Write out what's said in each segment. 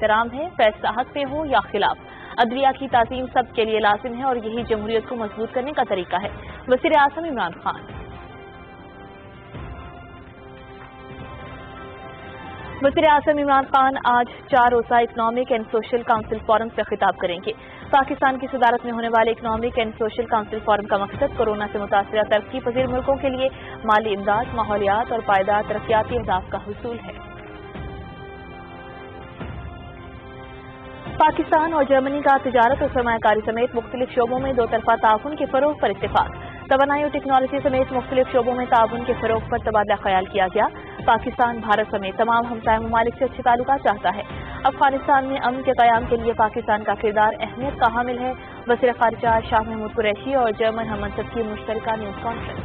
एहतराम है, फैसला हक पे हो या खिलाफ। अदलिया की ताज़ीम सब के लिए लाजिम है और यही जमहूरियत को मजबूत करने का तरीका है। वज़ीर आज़म इमरान खान। वज़ीर आज़म इमरान खान आज 4 रोज़ा economic and social council forum से खिताब करेंगे। पाकिस्तान की सदारत में होने वाले economic and social council forum का मकसद कोरोना से मुतासरा तरक्की पजीर मुल्कों के लिए माली इमदाद, माहौलियात और पायदार तरक्याती अहदाफ का हुसूल है। पाकिस्तान और जर्मनी का तिजारत और सरमायाकारी समेत मुख्तलिफ शोबों में दो तरफा ताउन के फरोग पर इत्तेफाक। तवानाई और टेक्नोलॉजी समेत मुख्तलिफ शोबों में ताउन के फरोग पर तबादला ख्याल किया गया। पाकिस्तान भारत समेत तमाम हमसाय ममालिक से अच्छे ताल्लुकात चाहता है। अफगानिस्तान में अमन के क़याम के लिए पाकिस्तान का किरदार अहमियत का हामिल है। वज़ीर ख़ारिजा शाह महमूद कुरैशी और जर्मन हम मनसब की मुश्तरका न्यूज़ कॉन्फ्रेंस।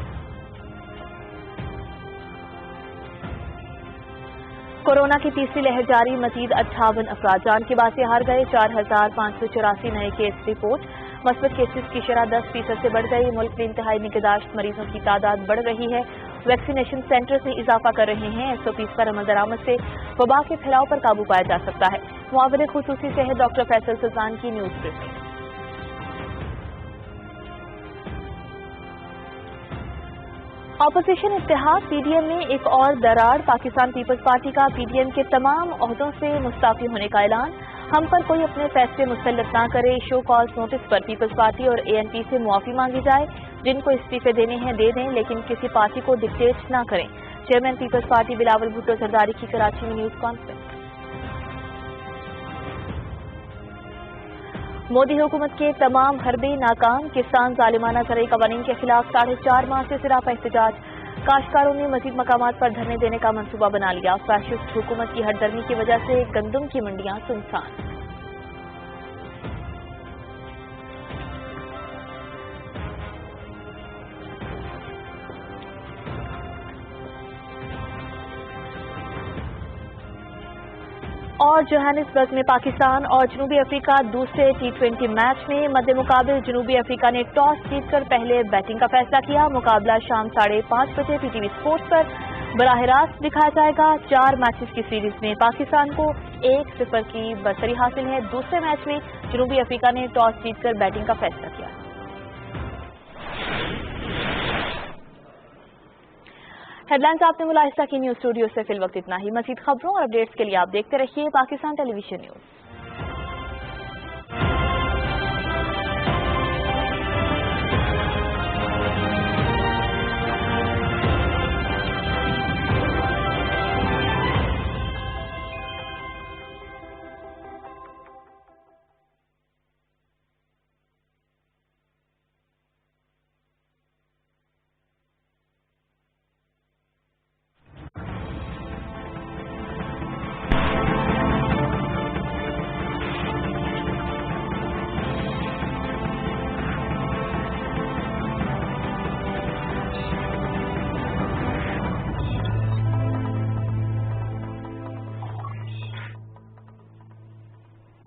कोरोना की तीसरी लहर जारी, मजीद 58 अफराद जान की बात से हार गए। 4584 नए केस रिपोर्ट। मस्बत केसेस की शरह 10% से बढ़ गई। मुल्क में इंतहाई निगहदाश्त मरीजों की तादाद बढ़ रही है। वैक्सीनेशन सेंटर्स में इजाफा कर रहे हैं। SOPs पर अमल दरामद से वबा के फैलाव पर काबू पाया जा सकता है। मुआविन खुसूसी सेहत डॉक्टर फैसल सुल्तान की न्यूज ब्रीफिंग। अपोजिशन इत्तेहाद PDM में एक और दरार। पाकिस्तान पीपल्स पार्टी का PDM के तमाम ओहदों से मुस्ताफी होने का ऐलान। हम पर कोई अपने फैसले मुसल्लत ना करे। शो कॉज नोटिस पर पीपल्स पार्टी और ANP से मुआफी मांगी जाए। जिनको इस्तीफे देने हैं दे दें, लेकिन किसी पार्टी को डिक्टेट ना करें। Chairman Peoples Party Bilawal Bhutto Zardari की कराची में न्यूज कॉन्फ्रेंस। मोदी हुकूमत के तमाम हरबे नाकाम। किसान जालिमाना ज़रई कवानीन के खिलाफ 4.5 माह से सिरापा एहतजाज। काश्तकारों ने मजीद मकामात पर धरने देने का मंसूबा बना लिया। फैशिस्ट हुकूमत की हरदर्मी की वजह से गंदम की मंडियां सुनसान। और जोहानिसबर्ग में पाकिस्तान और जनूबी अफ्रीका दूसरे T20 मैच में मद्दे मुकाबिल जनूबी अफ्रीका ने टॉस जीतकर पहले बैटिंग का फैसला किया। मुकाबला शाम 5:30 बजे PTV स्पोर्ट्स पर बराह रास्त दिखाया जाएगा। 4 मैचेस की सीरीज में पाकिस्तान को 1-0 की बरतरी हासिल है। दूसरे मैच में जनूबी अफ्रीका ने टॉस जीतकर बैटिंग का फैसला किया। हेडलाइंस आपने मुलाहिजा की। न्यूज स्टूडियो से फिल वक्त इतना ही। मजीद खबरों और अपडेट्स के लिए आप देखते रहिए पाकिस्तान टेलीविजन न्यूज।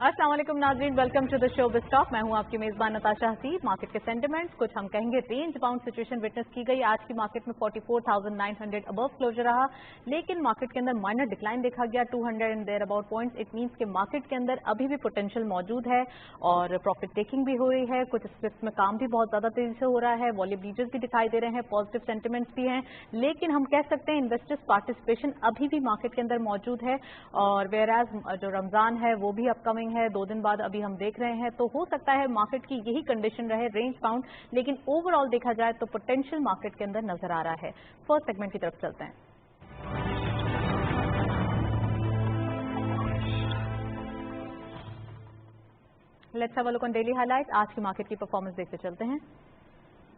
अस्सलाम वालेकुम नाज़रीन, वेलकम टू द शो बिस्टॉक। मैं हूं आपकी मेजबान नताशा हसीब। मार्केट के सेंटिमेंट्स कुछ हम कहेंगे रेंज बाउंड सिचुएशन विटनेस की गई। आज की मार्केट में 44,900 अबव क्लोजर रहा, लेकिन मार्केट के अंदर माइनर डिक्लाइन देखा गया 200 एंड देयर अबाउट पॉइंट्स। इट मींस कि मार्केट के अंदर अभी भी पोटेंशियल मौजूद है और प्रॉफिट टेकिंग भी हो रही है। कुछ स्पेक्ट्स में काम भी बहुत ज्यादा तेजी से हो रहा है। वॉल्यूम लीडर्स भी दिखाई दे रहे हैं, पॉजिटिव सेंटिमेंट्स भी हैं, लेकिन हम कह सकते हैं इन्वेस्टर्स पार्टिसिपेशन अभी भी मार्केट के अंदर मौजूद है। और वेयरएज जो रमजान है वो भी अपकमिंग है, 2 दिन बाद अभी हम देख रहे हैं, तो हो सकता है मार्केट की यही कंडीशन रहे रेंज बाउंड। लेकिन ओवरऑल देखा जाए तो पोटेंशियल मार्केट के अंदर नजर आ रहा है। फर्स्ट सेगमेंट की तरफ चलते हैं। Let's have a look on daily highlight. आज की मार्केट की परफॉर्मेंस देखते चलते हैं।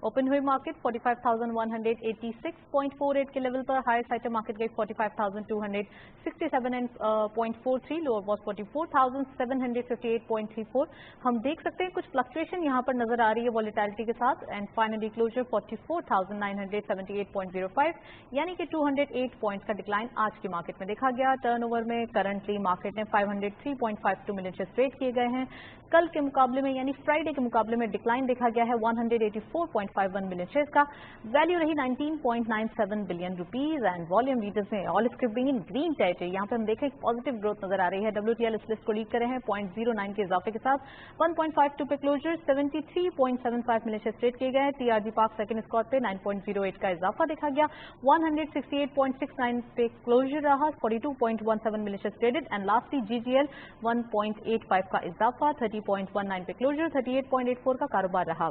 ओपन हुई मार्केट 45,186.48 के लेवल पर। हायर साइड मार्केट गई 45,267.43। Lower was 44,758.34। हम देख सकते हैं कुछ फ्लक्चुएशन यहां पर नजर आ रही है वॉलेटिलिटी के साथ। एंड फाइनली क्लोजर 44,978.05, यानी कि 208 पॉइंट्स का डिक्लाइन आज की मार्केट में देखा गया। टर्नओवर में करंटली मार्केट ने 503.52 मिलियन शेयर ट्रेड किए गए हैं। कल के मुकाबले में यानी फ्राइडे के मुकाबले में डिक्लाइन देखा गया है 184.5 1.51 मिलियन शेयर्स का। वैल्यू रही 19.97 billion rupees and volume leaders में all script in green territory. यहाँ पे हम देखें पॉजिटिव ग्रोथ नजर आ रही है। WTL इस लिस्ट को लीड करे हैं 0.09 के इजाफे के साथ 1.52 पे क्लोजर, 73.75 मिलियन शेयर ट्रेड किए गए हैं। TRG पार्क सेकंड स्कॉर पे 9.08 का इजाफा देखा गया, 168.69 पे क्लोजर रहा, 42.17 million share traded and lastly GGL 1.85 का इजाफा, 30.19 पे क्लोजर, 38.84 का कारोबार रहा।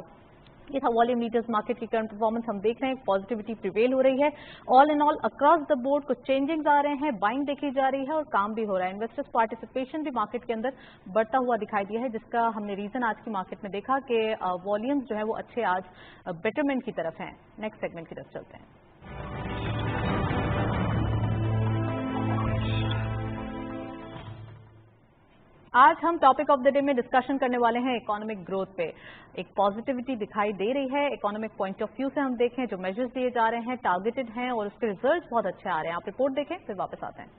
ये था वॉल्यूम लीडर्स मार्केट की करंट परफॉर्मेंस। हम देख रहे हैं पॉजिटिविटी प्रिवेल हो रही है all in all across the board. कुछ चेंजिंग्स आ रहे हैं, बाइंग देखी जा रही है और काम भी हो रहा है। इन्वेस्टर्स पार्टिसिपेशन भी मार्केट के अंदर बढ़ता हुआ दिखाई दिया है, जिसका हमने रीजन आज की मार्केट में देखा कि वॉल्यूम्स जो है वो अच्छे आज बेटरमेंट की तरफ हैं। नेक्स्ट सेगमेंट की तरफ चलते हैं। आज हम टॉपिक ऑफ द डे में डिस्कशन करने वाले हैं इकोनॉमिक ग्रोथ पे। एक पॉजिटिविटी दिखाई दे रही है इकोनॉमिक पॉइंट ऑफ व्यू से। हम देखें जो मेजर्स दिए जा रहे हैं टारगेटेड हैं और उसके रिजल्ट्स बहुत अच्छे आ रहे हैं। आप रिपोर्ट देखें फिर वापस आते हैं।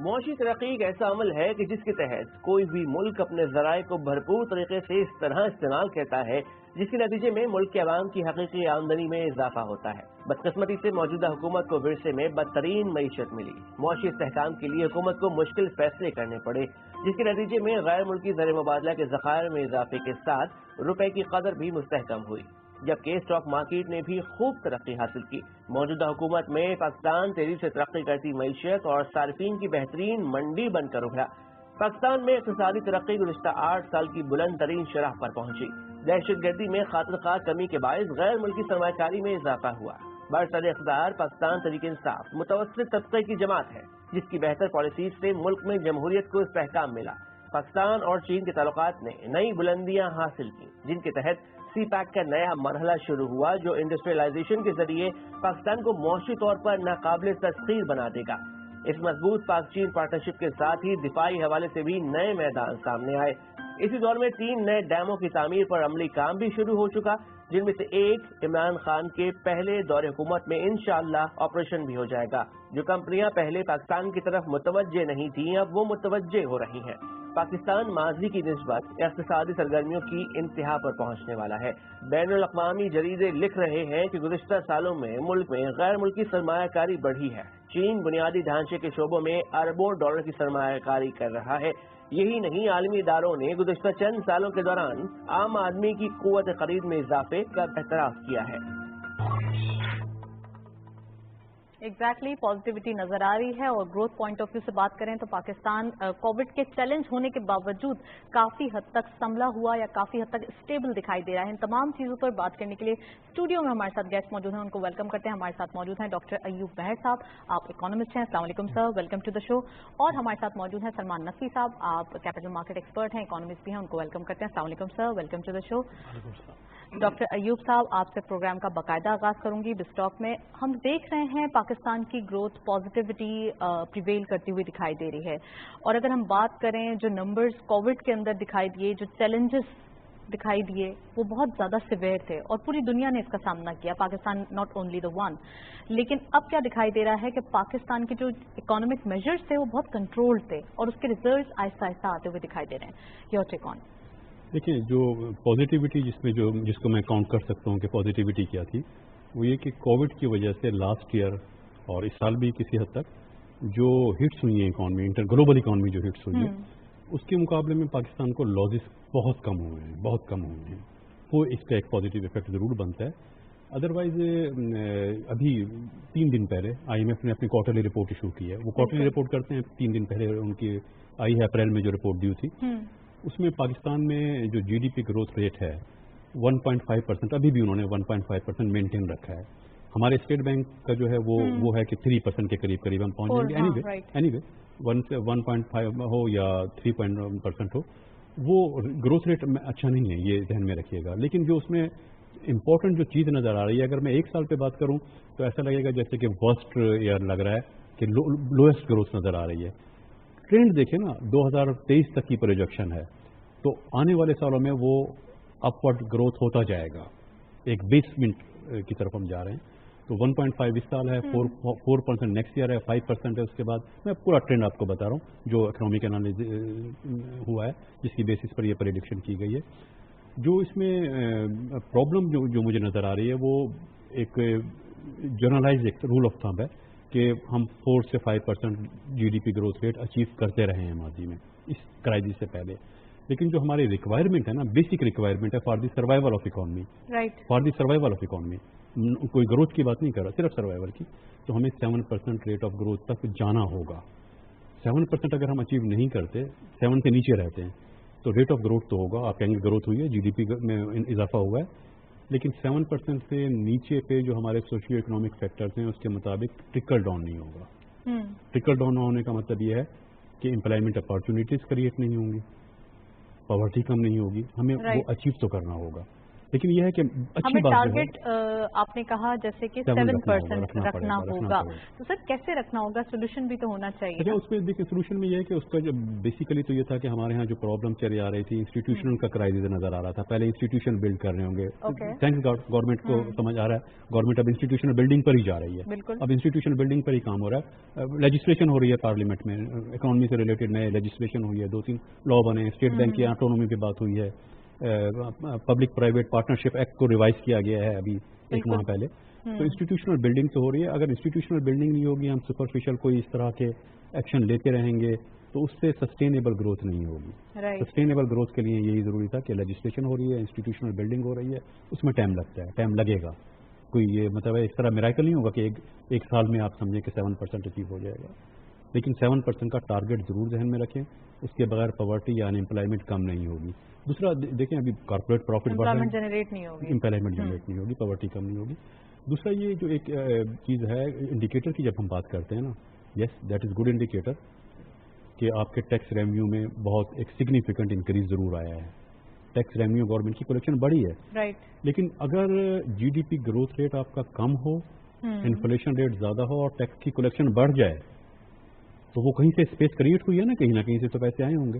मुआशी तरक्की एक ऐसा अमल है कि जिसके तहत कोई भी मुल्क अपने ज़राए को भरपूर तरीके से इस तरह इस्तेमाल करता है जिसके नतीजे में मुल्क के अवाम की हकीकी आमदनी में इजाफा होता है। बदकिस्मती से मौजूदा हुकूमत को विरसे में बदतरीन मईशत मिली। मुआशी इस्तेहकाम के लिए हुकूमत को मुश्किल फैसले करने पड़े, जिसके नतीजे में गैर मुल्की ज़र मुबादला के ज़खायर में इजाफे के साथ रुपए की कदर भी मुस्तहकम हुई, जबकि स्टॉक मार्केट ने भी खूब तरक्की हासिल की। मौजूदा हुकूमत में पाकिस्तान तेजी से तरक्की करती मईशत और सार्फिन की बेहतरीन मंडी बनकर उभरा। पाकिस्तान में इक़्तिसादी तरक्की गुज़िश्ता 8 साल की बुलंद तरीन शरह पर पहुंची। दहशतगर्दी में खातिर कमी के बायस गैर मुल्की सरमायाकारी में इजाफा हुआ। बरसर इक़्तिदार पाकिस्तान तहरीक इंसाफ मुतवस्सित तबके की जमात है, जिसकी बेहतर पॉलिसीज से मुल्क में जमहूरियत को इस्तेहकाम मिला। पाकिस्तान और चीन के ताल्लुकात ने नई बुलंदियां हासिल की, जिनके तहत CPEC का नया मरहला शुरू हुआ, जो इंडस्ट्रियलाइजेशन के जरिए पाकिस्तान को मुआशी तौर पर नाकाबिल तस्खीर बना देगा। इस मजबूत पाक चीन पार्टनरशिप के साथ ही दिफाई हवाले से भी नए मैदान सामने आए। इसी दौर में 3 नए डैमों की तामीर पर अमली काम भी शुरू हो चुका, जिनमें से एक इमरान खान के पहले दौरे हुकूमत में इंशाअल्लाह ऑपरेशन भी हो जाएगा। जो कंपनियां पहले पाकिस्तान की तरफ मुतवज्जे नहीं थी, अब वो मुतवज्जे हो रही हैं। पाकिस्तान माजी की निस्बत इक़्तिसादी सरगर्मियों की इंतहा पर पहुंचने वाला है। बैनुल अक़वामी जरीदे लिख रहे हैं कि गुज़िश्ता सालों में मुल्क में गैर मुल्की सरमायाकारी बढ़ी है। चीन बुनियादी ढांचे के शोबों में अरबों डॉलर की सरमायाकारी कर रहा है। यही नहीं, आलमी इदारों ने गुज़िश्ता चंद सालों के दौरान आम आदमी की क़ुव्वत खरीद में इजाफे का एतराफ़ किया है। एग्जैक्टली पॉजिटिविटी नजर आ रही है। और ग्रोथ पॉइंट ऑफ व्यू से बात करें तो पाकिस्तान कोविड के चैलेंज होने के बावजूद काफी हद तक संभला हुआ या काफी हद तक स्टेबल दिखाई दे रहा है। इन तमाम चीजों पर बात करने के लिए स्टूडियो में हमारे साथ गेस्ट मौजूद हैं, उनको वेलकम करते हैं। हमारे साथ मौजूद हैं डॉक्टर अयूब महर साहब, आप इकोनॉमिस्ट हैं। अस्सलाम वालेकुम sir, welcome to the show. और हमारे साथ मौजूद हैं सलमान नकवी साहब, आप कैपिटल मार्केट एक्सपर्ट हैं, इकोनॉमिस्ट भी हैं, उनको वेलकम करते हैं। अस्सलाम वालेकुम sir, welcome to the show. Doctor Ayub sahab, आपसे प्रोग्राम का बाकायदा आगाज करूंगी। बिस्टॉक में हम देख रहे हैं पाकिस्तान की ग्रोथ पॉजिटिविटी प्रिवेल करती हुई दिखाई दे रही है। और अगर हम बात करें जो नंबर्स कोविड के अंदर दिखाई दिए, जो चैलेंजेस दिखाई दिए, वो बहुत ज्यादा सिवियर थे और पूरी दुनिया ने इसका सामना किया, Pakistan not only the one. लेकिन अब क्या दिखाई दे रहा है कि पाकिस्तान के जो इकोनॉमिक मेजर्स थे वो बहुत कंट्रोल्ड थे और उसके रिजल्ट्स आहिस्ता आहिस्ता आते हुए दिखाई दे रहे हैं। Your take on. देखिए, जो पॉजिटिविटी जिसको मैं काउंट कर सकता हूँ कि पॉजिटिविटी क्या थी, वो ये कि कोविड की वजह से लास्ट ईयर और इस साल भी किसी हद तक जो हिट्स हुई हैं इकॉनमी, ग्लोबल इकॉनमी जो हिट्स हुई है, उसके मुकाबले में पाकिस्तान को लॉसेस बहुत कम हुए हैं। वो इसका एक पॉजिटिव इफेक्ट ज़रूर बनता है। अदरवाइज अभी 3 दिन पहले IMF ने अपनी क्वार्टरली रिपोर्ट इशू की है। वो क्वार्टरली रिपोर्ट करते हैं, 3 दिन पहले उनकी आई है, अप्रैल में जो रिपोर्ट दी थी, उसमें पाकिस्तान में जो GDP ग्रोथ रेट है 1.5%, अभी भी उन्होंने 1.5% मेंटेन रखा है। हमारे स्टेट बैंक का जो है वो है कि 3% के करीब हम पहुंच जाएंगे। एनीवे 1.5 हो या 3% हो, वो ग्रोथ रेट अच्छा नहीं है, ये ध्यान में रखिएगा। लेकिन जो उसमें इम्पोर्टेंट जो चीज़ नज़र आ रही है, अगर मैं 1 साल पे बात करूं तो ऐसा लगेगा जैसे कि वर्स्ट ईयर लग रहा है, कि लोएस्ट ग्रोथ नज़र आ रही है। ट्रेंड देखें ना, 2023 तक की प्रोजेक्शन है, तो आने वाले सालों में वो अपवर्ड ग्रोथ होता जाएगा। एक बेसमेंट की तरफ हम जा रहे हैं। तो 1.5 इस साल है, 4% नेक्स्ट ईयर है, 5% है उसके बाद। मैं पूरा ट्रेंड आपको बता रहा हूँ जो इकोनॉमिक एनालिसिस हुआ है, जिसकी बेसिस पर ये प्रेडिक्शन की गई है। جو اس میں پرابلم جو مجھے نظر آ رہی ہے وہ ایک جنرلائز ایک رول آف تھمب ہے کہ ہم 4 سے 5% GDP گروتھ ریٹ اچیو کرتے رہے ہیں ماضی میں اس کرائسس سے پہلے، لیکن جو ہماری ریکوائرمنٹ ہے نا، بیسک ریکوائرمنٹ ہے for the survival of economy, for the survival of economy, کوئی گروتھ کی بات نہیں کر رہا، صرف سروائیول کی، تو ہمیں 7% ریٹ آف گروتھ تک جانا ہوگا۔ 7% اگر ہم اچیو نہیں کرتے، 7 کے نیچے رہتے ہیں تو ریٹ آف گروتھ تو ہوگا، آپ کہیں گے گروتھ ہوئی ہے، GDP میں اضافہ ہوا ہے، لیکن 7% سے نیچے پہ جو ہمارے سوشیو اکنامک فیکٹرز ہیں اس کے مطابق ٹرکل ڈاؤن نہیں ہوگا۔ ٹرکل ڈاؤن ہونے کا مطلب یہ ہے کہ امپلائمنٹ اپارچونیٹیز کریٹ نہیں ہوں گی، پاورٹی کم نہیں ہوگی، ہمیں وہ اچیو تو کرنا ہوگا، لیکن یہ ہے کہ اچھی بات ٹارگیٹ آپ نے کہا جیسے کہ 7% رکھنا ہوگا، تو سر کیسے رکھنا ہوگا؟ سولوشن بھی تو ہونا چاہیے۔ اچھا، اس میں دیکھیں سولوشن میں یہ ہے کہ اس کا جو بیسیکلی تو یہ تھا کہ ہمارے ہاں جو پرابلم چلی آ رہی تھی، انسٹیٹیوشنل کا کرائسس نظر آ رہا تھا، پہلے انسٹیٹیوشن بلڈ کر رہے ہوں گے، تھینکس گورنمنٹ کو سمجھ آ رہا ہے، گورنمنٹ اب انسٹیٹیوشنل بلڈنگ پر ہی جا رہی ہے، اب انسٹیٹیوشنل بلڈنگ پر ہی کام ہو رہا ہے، لیجسلیشن ہو رہی ہے پارلیمنٹ میں، اکانومی سے ریلیٹڈ نئے لیجسلیشن ہوئی ہے، 2-3 لا بنے، اسٹیٹ بینک کی آٹونومی پہ بات ہوئی ہے، پبلک پرائیویٹ پارٹنرشپ ایکٹ کو ریوائز کیا گیا ہے ابھی 1 ماہ پہلے، تو انسٹیٹیوشنل بلڈنگ تو ہو رہی ہے۔ اگر انسٹیٹیوشنل بلڈنگ نہیں ہوگی، ہم سپرفیشل کوئی اس طرح کے ایکشن لیتے رہیں گے تو اس سے سسٹینیبل گروتھ نہیں ہوگی۔ سسٹینیبل گروتھ کے لیے یہی ضروری تھا کہ لیجسلیشن ہو رہی ہے، انسٹیٹیوشنل بلڈنگ ہو رہی ہے، اس میں ٹائم لگتا ہے، ٹائم لگے گا، کوئی یہ مطلب اس طرح میراکل نہیں ہوگا کہ ایک سال میں آپ سمجھیں کہ 7% اچیو ہو جائے گا، لیکن 7% کا ٹارگیٹ ضرور ذہن میں رکھیں، اس کے بغیر پاورٹی یا ان امپلائمنٹ کم نہیں ہوگی۔ دوسرا دیکھیں ابھی کارپوریٹ پروفٹ بڑھ رہا ہے، جنریٹ نہیں ہوگی، امپلائمنٹ جنریٹ نہیں ہوگی، پاورٹی کم نہیں ہوگی۔ دوسرا یہ جو ایک چیز ہے انڈیکیٹر کی، جب ہم بات کرتے ہیں نا، yes that is good indicator کہ آپ کے ٹیکس ریونیو میں بہت ایک سگنیفیکنٹ انکریز ضرور آیا ہے، ٹیکس ریونیو گورنمنٹ کی کلیکشن بڑھی ہے، لیکن اگر GDP گروتھ ریٹ آپ کا کم ہو، انفلیشن ریٹ زیادہ ہو اور ٹیکس کی کلیکشن بڑھ جائے تو وہ کہیں سے اسپیس کریٹ ہوئی ہے نا، کہیں نہ کہیں سے تو پیسے آئے ہوں گے،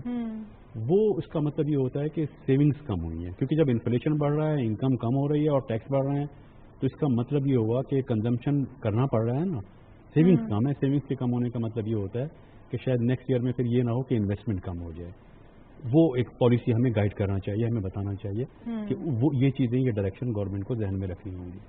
وہ اس کا مطلب یہ ہوتا ہے کہ سیونگز کم ہوئی ہیں، کیونکہ جب انفلیشن بڑھ رہا ہے، انکم کم ہو رہی ہے اور ٹیکس بڑھ رہے ہیں تو اس کا مطلب یہ ہوا کہ کنزمپشن کرنا پڑ رہا ہے نا، سیونگز کم ہے، سیونگز کے کم ہونے کا مطلب یہ ہوتا ہے کہ شاید نیکسٹ ایئر میں پھر یہ نہ ہو کہ انویسٹمنٹ کم ہو جائے، وہ ایک پالیسی ہمیں گائیڈ کرنا چاہیے، ہمیں بتانا چاہیے کہ وہ یہ چیزیں، یہ ڈائریکشن گورنمنٹ کو ذہن میں رکھنی ہوں گی۔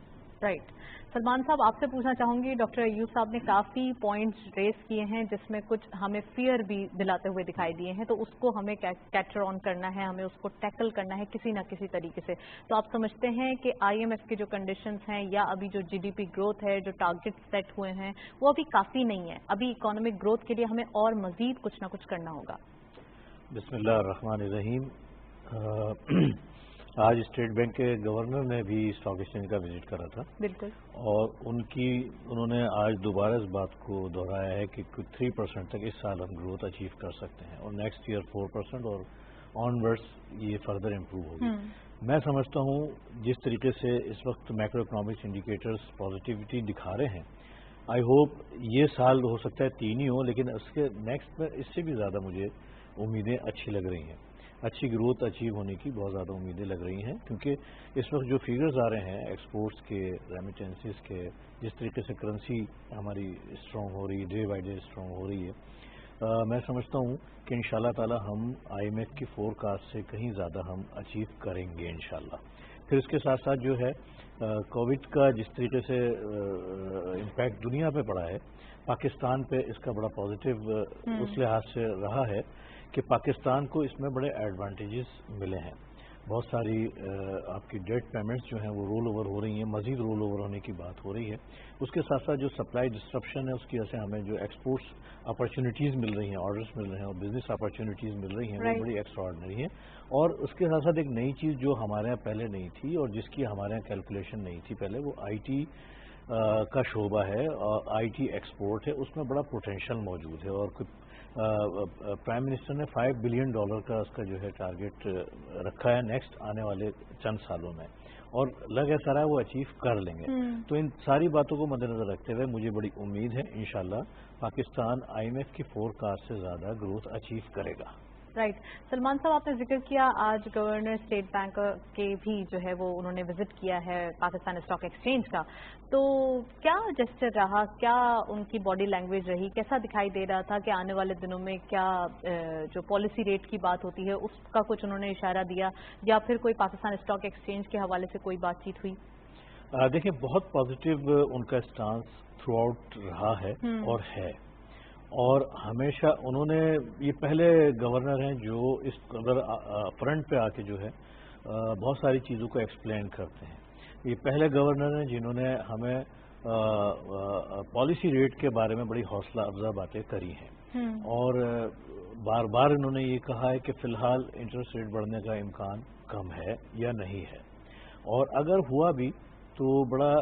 رائٹ، سلمان صاحب آپ سے پوچھنا چاہوں گی، ڈاکٹر ایوب صاحب نے کافی پوائنٹس ریز کیے ہیں جس میں کچھ ہمیں فیئر بھی دلاتے ہوئے دکھائی دیے ہیں، تو اس کو ہمیں کیچر آن کرنا ہے، ہمیں اس کو ٹیکل کرنا ہے کسی نہ کسی طریقے سے۔ تو آپ سمجھتے ہیں کہ IMF کے جو کنڈیشنز ہیں یا ابھی جو GDP گروتھ ہے، جو ٹارگیٹ سیٹ ہوئے ہیں، وہ ابھی کافی نہیں ہے، ابھی اکانومک گروتھ کے لیے ہمیں اور مزید کچھ نہ کچھ کرنا ہوگا؟ بسم اللہ الرحمن الرحیم۔ آج اسٹیٹ بینک کے گورنر نے بھی اسٹاک ایکسچینج کا وزٹ کرا تھا، بالکل، اور انہوں نے آج دوبارہ اس بات کو دہرایا ہے کہ 3% تک اس سال ہم گروتھ اچیو کر سکتے ہیں اور نیکسٹ ایئر 4% اور آن ورڈس یہ فردر امپروو ہوگی۔ میں سمجھتا ہوں جس طریقے سے اس وقت میکرو اکنامکس انڈیکیٹرز پازیٹیوٹی دکھا رہے ہیں، آئی ہوپ یہ سال ہو سکتا ہے 3 ہی ہو، لیکن اس کے نیکسٹ میں اس سے بھی زیادہ مجھے امیدیں اچھی لگ رہی ہیں، اچھی گروتھ اچیو ہونے کی بہت زیادہ امیدیں لگ رہی ہیں، کیونکہ اس وقت جو فیگرز آ رہے ہیں ایکسپورٹس کے، ریمیٹنسز کے، جس طریقے سے کرنسی ہماری اسٹرانگ ہو رہی ہے، ڈے بائی ڈے اسٹرانگ ہو رہی ہے، میں سمجھتا ہوں کہ انشاءاللہ تعالی ہم IMF کی فور کاسٹ سے کہیں زیادہ ہم اچیو کریں گے انشاءاللہ۔ پھر اس کے ساتھ ساتھ جو ہے کووڈ کا جس طریقے سے امپیکٹ دنیا پہ پڑا ہے، پاکستان پہ اس کا بڑا پازیٹیو اس لحاظ سے رہا ہے کہ پاکستان کو اس میں بڑے ایڈوانٹیجز ملے ہیں، بہت ساری آپ کی ڈیٹ پیمنٹس جو ہیں وہ رول اوور ہو رہی ہیں، مزید رول اوور ہونے کی بات ہو رہی ہے، اس کے ساتھ ساتھ جو سپلائی ڈسرپشن ہے اس کی وجہ سے ہمیں جو ایکسپورٹس اپرچونیٹیز مل رہی ہیں، آرڈرز مل رہے ہیں اور بزنس اپرچونیٹیز مل رہی ہیں، وہ بڑی ایکسٹرا آرڈنری ہیں، اور اس کے ساتھ ساتھ ایک نئی چیز جو ہمارے یہاں پہلے نہیں تھی اور جس کی ہمارے یہاں کیلکولیشن نہیں تھی پہلے، وہ IT کا شعبہ ہے اور IT ایکسپورٹ ہے، اس میں بڑا پوٹینشیل موجود ہے، اور پرائم منسٹر نے $5 بلین کا اس کا جو ہے ٹارگیٹ رکھا ہے نیکسٹ آنے والے چند سالوں میں، اور لگ ایسا رہا ہے وہ اچیو کر لیں گے۔ تو ان ساری باتوں کو مد نظر رکھتے ہوئے مجھے بڑی امید ہے انشاءاللہ پاکستان IMF کی فور کاسٹ سے زیادہ گروتھ اچیو کرے گا۔ رائٹ. سلمان صاحب آپ نے ذکر کیا آج گورنر اسٹیٹ بینک کے بھی جو ہے وہ انہوں نے وزٹ کیا ہے پاکستان اسٹاک ایکسچینج کا, تو کیا جسچر رہا, کیا ان کی باڈی لینگویج رہی, کیسا دکھائی دے رہا تھا کہ آنے والے دنوں میں کیا جو پالیسی ریٹ کی بات ہوتی ہے اس کا کچھ انہوں نے اشارہ دیا, یا پھر کوئی پاکستان اسٹاک ایکسچینج کے حوالے سے کوئی بات چیت ہوئی؟ دیکھیں بہت پازیٹیو ان کا اسٹانس تھرو آؤٹ رہا ہے اور ہے, اور ہمیشہ انہوں نے, یہ پہلے گورنر ہیں جو اس قدر فرنٹ پہ آ کے جو ہے بہت ساری چیزوں کو ایکسپلین کرتے ہیں. یہ پہلے گورنر ہیں جنہوں نے ہمیں پالیسی ریٹ کے بارے میں بڑی حوصلہ افزا باتیں کری ہیں, اور بار بار انہوں نے یہ کہا ہے کہ فی الحال انٹرسٹ ریٹ بڑھنے کا امکان کم ہے یا نہیں ہے, اور اگر ہوا بھی تو بڑا